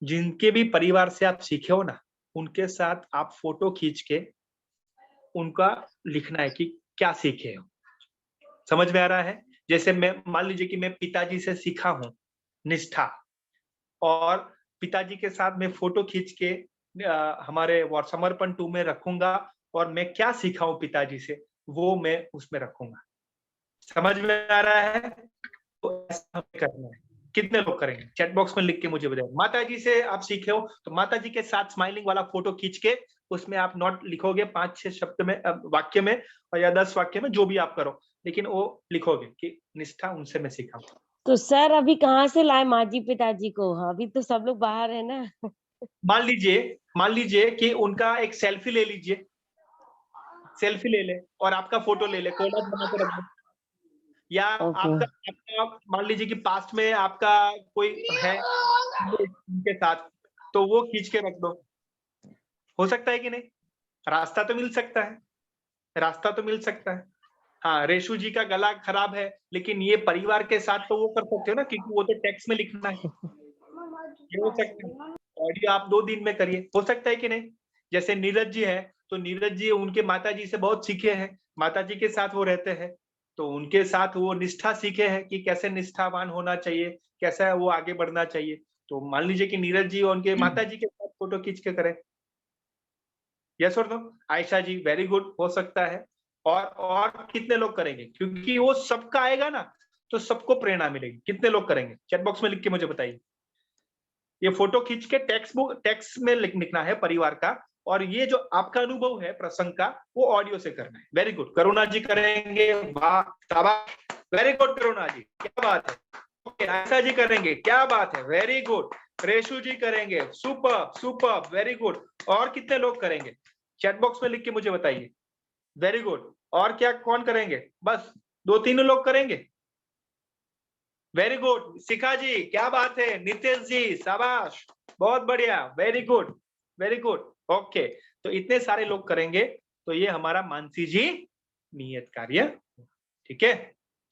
जिनके भी परिवार से आप सीखे हो ना, उनके साथ आप फोटो खींच के उनका लिखना है कि क्या सीखे हो। समझ में आ रहा है? जैसे मैं मान लीजिए कि मैं पिताजी से सीखा हूं निष्ठा, और पिताजी के साथ मैं फोटो खींच के हमारे समर्पण 2 में रखूंगा, और मैं क्या सीखा हूं पिताजी से वो मैं उसमें रखूंगा। समझ में आ रहा है? तो ऐसा हमें करना है। कितने लोग करेंगे? चैट बॉक्स में लिख के मुझे बताइए। माताजी से आप सीखे हो तो माताजी के साथ स्माइलिंग वाला फोटो खींच के उसमें आप नोट लिखोगे 5-6 शब्द में, वाक्य में, और या 10 वाक्य में, जो भी आप करो, लेकिन वो लिखोगे कि निष्ठा उनसे मैं सीखा हूं। तो सर अभी कहाँ से लाए माजी पिताजी को? अभी तो सब लोग बाहर है ना। मान लीजिए कि उनका एक सेल्फी ले लीजिए, सेल्फी ले ले और आपका फोटो ले ले, कोलाज बना के रख दो। या आपका मान लीजिए कि पास्ट में आपका कोई है उनके साथ, तो वो खींच के रख दो। हो सकता है कि नहीं? रास्ता तो मिल सकता है, रास्ता तो मिल सकता है। हाँ, रेशु जी का गला खराब है, लेकिन ये परिवार के साथ तो वो कर सकते हो ना, क्योंकि वो तो टेक्स्ट में लिखना है। ये हो सकता है। ऑडियो आप 2 दिन में करिए, हो सकता है कि नहीं? जैसे नीरज जी है, तो नीरज जी उनके माता जी से बहुत सीखे हैं, माता जी के साथ वो रहते हैं, तो उनके साथ वो निष्ठा सीखे हैं कि कैसे निष्ठावान होना चाहिए, कैसा वो आगे बढ़ना चाहिए। तो मान लीजिए कि नीरज जी और उनके माता जी के साथ फोटो खींच के करें। यस और नो? आयशा जी, वेरी गुड, हो सकता है। और कितने लोग करेंगे? क्योंकि वो सबका आएगा ना, तो सबको प्रेरणा मिलेगी। कितने लोग करेंगे? चैट बॉक्स में लिख के मुझे बताइए। ये फोटो खींच के टेक्स्ट में लिखना है परिवार का, और ये जो आपका अनुभव है प्रसंग का, वो ऑडियो से करना है। Very good. करुणा जी करेंगे, वाह, शाबाश, वेरी गुड करुणा जी, क्या बात है। ओके, आयशा जी करेंगे, क्या बात है, वेरी गुड। रेशु जी करेंगे, सुपर सुपर, वेरी गुड। और कितने लोग करेंगे? चैट बॉक्स में लिख के मुझे बताइए। Very good. और क्या, कौन करेंगे? बस 2-3 लोग करेंगे। Very good. शिखा जी, क्या बात है। नितेश जी, शाबाश, बहुत बढ़िया, very good, very good. Okay, तो इतने सारे लोग करेंगे, तो ये हमारा मानसी जी नियत कार्य। ठीक है,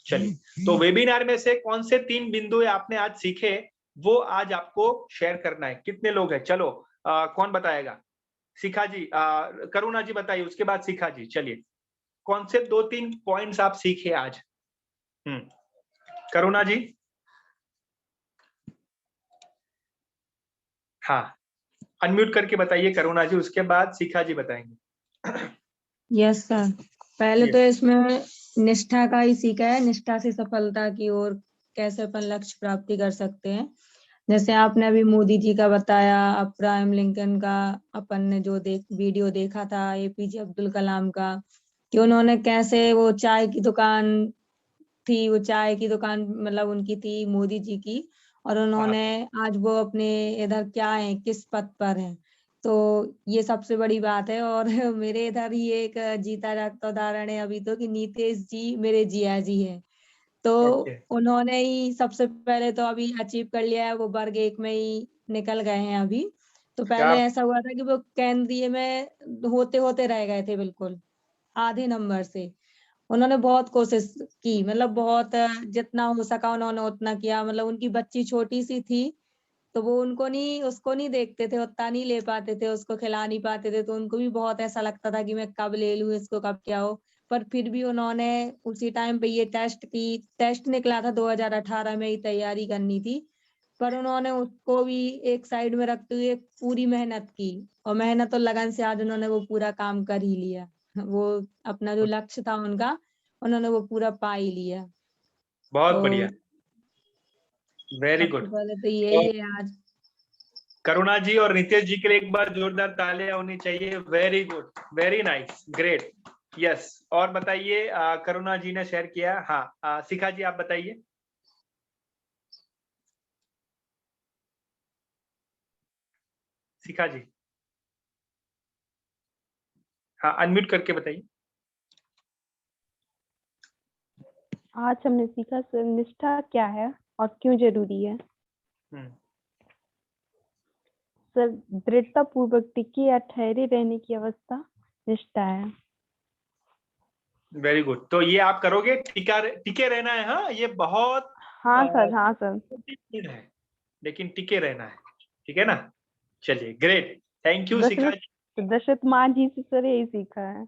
चलिए। तो वेबिनार में से कौन से 3 बिंदु आपने आज सीखे, वो आज आपको शेयर करना है। कितने लोग हैं? चलो, कौन बताएगा? शिखा जी, करुणा जी बताइए, उसके बाद शिखा जी। चलिए, कौन से 2-3 पॉइंट्स आप सीखे आज? करुणा जी। हाँ, अनम्यूट करके बताइए करुणा जी, उसके बाद शिखा जी बताएंगे। यस सर, पहले तो इसमें निष्ठा का ही सीखा है, निष्ठा से सफलता की ओर कैसे अपन लक्ष्य प्राप्ति कर सकते हैं। जैसे आपने अभी मोदी जी का बताया, अब्राहम लिंकन का अपन ने जो वीडियो देखा था, एपीजे अब्दुल कलाम का, कि उन्होंने कैसे वो चाय की दुकान थी, वो चाय की दुकान मतलब उनकी थी मोदी जी की, और उन्होंने आज वो अपने इधर क्या है, किस पद पर है। तो ये सबसे बड़ी बात है। और मेरे इधर ही एक जीता जागता उदाहरण है अभी तो, कि नीतीश जी मेरे जिया जी है। तो उन्होंने ही सबसे पहले तो अभी अचीव कर लिया है, वो वर्ग 1 में ही निकल गए हैं अभी। तो पहले ऐसा हुआ था कि वो केंद्रीय में होते होते रह गए थे, बिल्कुल आधे नंबर से। उन्होंने बहुत कोशिश की, मतलब बहुत जितना हो सका उन्होंने उतना किया। मतलब उनकी बच्ची छोटी सी थी, तो वो उसको नहीं देखते थे, उतना नहीं ले पाते थे, उसको खिला नहीं पाते थे। तो उनको भी बहुत ऐसा लगता था कि मैं कब ले लूं इसको, कब क्या हो। पर फिर भी उन्होंने उसी टाइम पे ये टेस्ट निकला था 2018 में ही तैयारी करनी थी, पर उन्होंने उसको भी एक साइड में रखते हुए पूरी मेहनत की, और मेहनत और लगन से आज उन्होंने वो पूरा काम कर ही लिया। वो अपना जो लक्ष्य था उनका, उन्होंने वो पूरा पा ही लिया। बहुत बढ़िया, वेरी गुड। पहले तो यही है आज। करुणा जी और नितेश जी के लिए एक बार जोरदार तालियां होनी चाहिए। Very good, very nice, great, yes. और बताइए, करुणा जी ने शेयर किया। हाँ, शिखा जी आप बताइए। शिखा जी, हाँ, अनम्यूट करके बताइए। आज हमने सीखा निष्ठा क्या है और क्यों जरूरी है। सर, दृढ़ता पूर्वक टिके या ठहरे रहने की अवस्था निष्ठा है। Very good. तो ये आप करोगे, टिके रहना है। हाँ, ये बहुत हाँ सर, हाँ सर। नहीं है, लेकिन टिके रहना है, ठीक है ना। चलिए, ग्रेट, थैंक यू शिखा जी। दशरथ मांझी से सर यही सीखा है।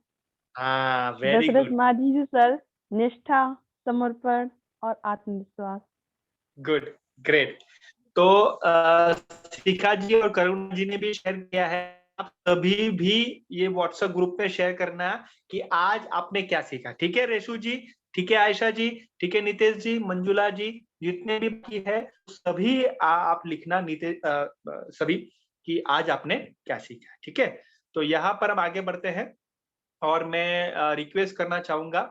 हाँ, वेरी दशरथ गुड, मांझी से सर निष्ठा, समर्पण और आत्मविश्वास। Good, great. तो शिखा जी और करुण जी ने भी शेयर किया है। आप सभी भी ये व्हाट्सएप ग्रुप में शेयर करना कि आज आपने क्या सीखा। ठीक है रेशु जी, ठीक है आयशा जी, ठीक है नितेश जी, मंजुला जी, जितने भी की है सभी आप लिखना सभी कि आज आपने क्या सीखा। ठीक है, तो यहाँ पर हम आगे बढ़ते हैं और मैं रिक्वेस्ट करना चाहूंगा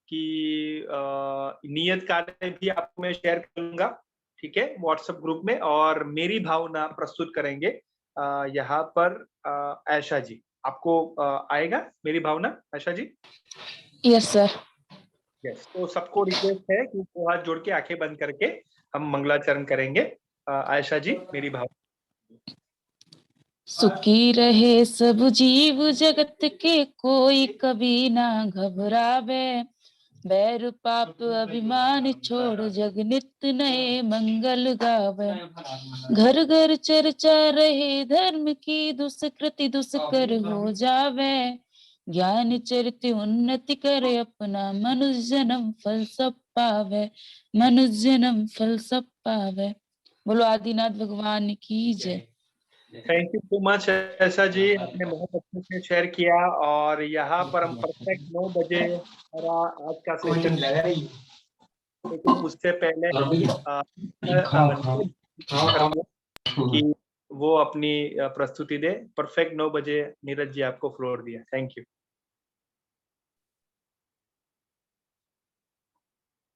कि नियत कार्य भी आपको मैं शेयर करूंगा, ठीक है, व्हाट्सएप ग्रुप में। और मेरी भावना प्रस्तुत करेंगे यहाँ पर आयशा जी। आपको आएगा मेरी भावना Ayesha ji? Yes sir. Yes, तो सबको रिक्वेस्ट है कि दो हाथ जोड़ के आंखें बंद करके हम मंगलाचरण करेंगे। आयशा जी, मेरी भावना। सुखी रहे सब जीव जगत के, कोई कभी ना घबरावे। बैर पाप अभिमान छोड़, जग नित नए मंगल गावे। घर घर चर्चा रहे धर्म की, दुष्कृति दुष्कर हो जावे। ज्ञान चरित उन्नति करे, अपना मनुष्य जन्म फल सब पावे। मनुष्य जन्म फल सब पावे। बोलो आदिनाथ भगवान की जय। थैंक यू सो मच ऐसा जी, आपने बहुत अच्छे से शेयर किया। और यहाँ पर हम परफेक्ट 9 बजे हमारा आज का सेशन, लेकिन उससे पहले कि वो अपनी प्रस्तुति दे। परफेक्ट 9 बजे नीरज जी आपको फ्लोर दिया। थैंक यू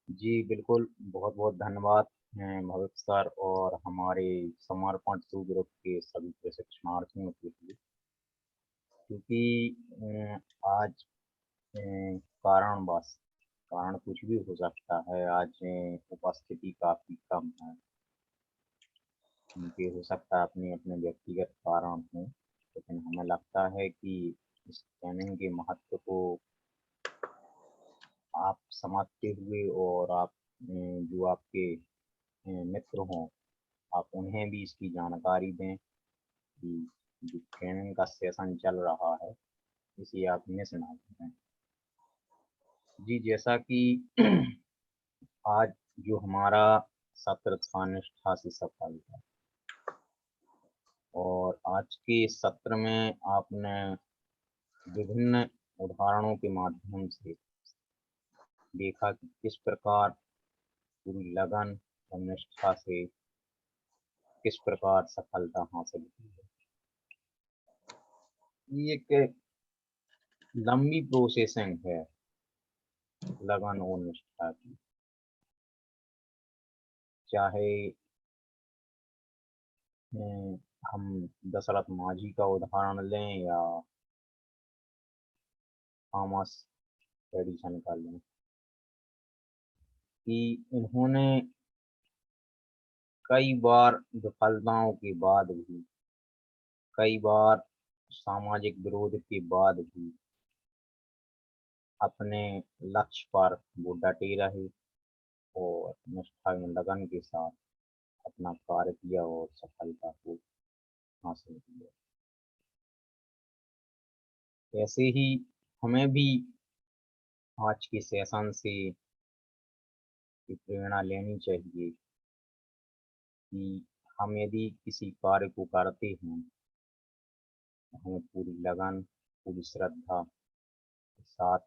जी बिल्कुल, बहुत बहुत धन्यवाद भगत सर और हमारे समर्पण टू ग्रुप के सभी प्रशिक्षणार्थियों के लिए, क्योंकि आज कारण कुछ भी हो सकता है। आज उपस्थिति काफी कम है, उनके हो सकता है अपने अपने व्यक्तिगत कारण हों, लेकिन हमें लगता है कि इस ट्रेनिंग के महत्व को आप समझते हुए और आप जो आपके मित्र हों, आप उन्हें भी इसकी जानकारी दें कि जो ट्रेनिंग का सेशन चल रहा है इसे आप मिस ना करें। जी, जैसा कि आज जो हमारा सत्र था निष्ठा से सफलता, और आज के इस सत्र में आपने विभिन्न उदाहरणों के माध्यम से देखा कि किस प्रकार पूरी लगन और निष्ठा से किस प्रकार सफलता हासिल की है। ये एक लंबी प्रोसेसिंग है लगन और निष्ठा की। चाहे हम दशरथ मांझी का उदाहरण लें या थॉमस एडिसन का लें, कि इन्होंने कई बार विफलताओं के बाद भी, कई बार सामाजिक विरोध के बाद भी अपने लक्ष्य पर वो डटे रहे और निष्ठा एवं लगन के साथ अपना कार्य किया और सफलता को हासिल किया। ऐसे ही हमें भी आज के सेशन से प्रेरणा लेनी चाहिए कि हम यदि किसी कार्य को करते हैं तो हमें पूरी लगन, पूरी श्रद्धा के साथ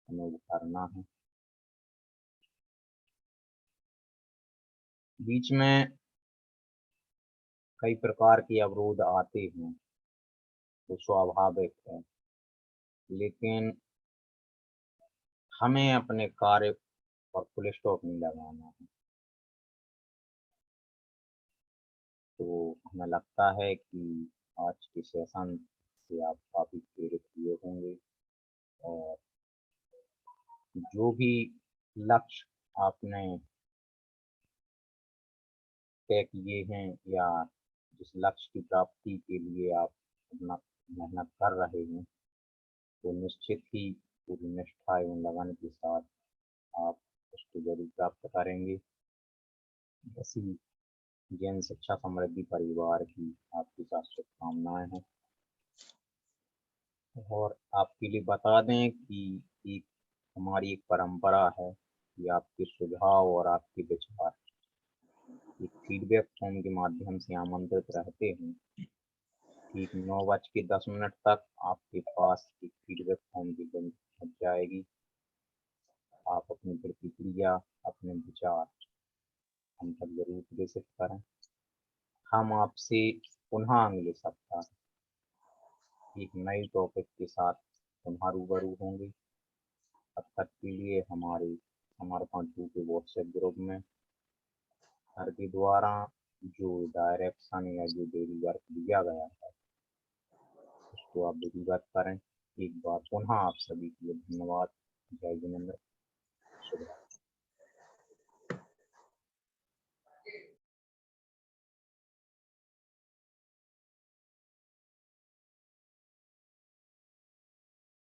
हमें वो करना है। बीच में कई प्रकार के अवरोध आते हैं तो स्वाभाविक है, लेकिन हमें अपने कार्य पर फुल स्टॉप नहीं लगाना है। तो हमें लगता है कि आज के सेशन से आप काफ़ी प्रेरित हुए होंगे और जो भी लक्ष्य आपने तय किए हैं या जिस लक्ष्य की प्राप्ति के लिए आप अपना मेहनत कर रहे हैं, तो निश्चित ही पूरी निष्ठा एवं लगन के साथ आप उसको जरूर प्राप्त करेंगे। ऐसी जैन शिक्षा समृद्धि परिवार की आपके साथ शुभकामनाएं हैं। और आपके लिए बता दें कि एक हमारी एक परंपरा है कि आपके सुझाव और आपके विचार एक फीडबैक फॉर्म के माध्यम से आमंत्रित रहते हैं। ठीक 9:10 तक आपके पास एक फीडबैक फॉर्म की लिंक पहुंच जाएगी। आप अपनी प्रतिक्रिया, अपने विचार हम तक जरूर प्रेषित करें। हम आपसे पुनः अगले सप्ताह एक नई टॉपिक के साथ पुनः रूबरू होंगे। तब तक के लिए हमारे समर्पण के व्हाट्सएप ग्रुप में सर के द्वारा जो डायरेक्शन या जो डेली वर्क दिया गया है उसको आप विधिवत करें। एक बार पुनः आप सभी के लिए धन्यवाद। जय जिनेंद्र। शुभ रात्रि।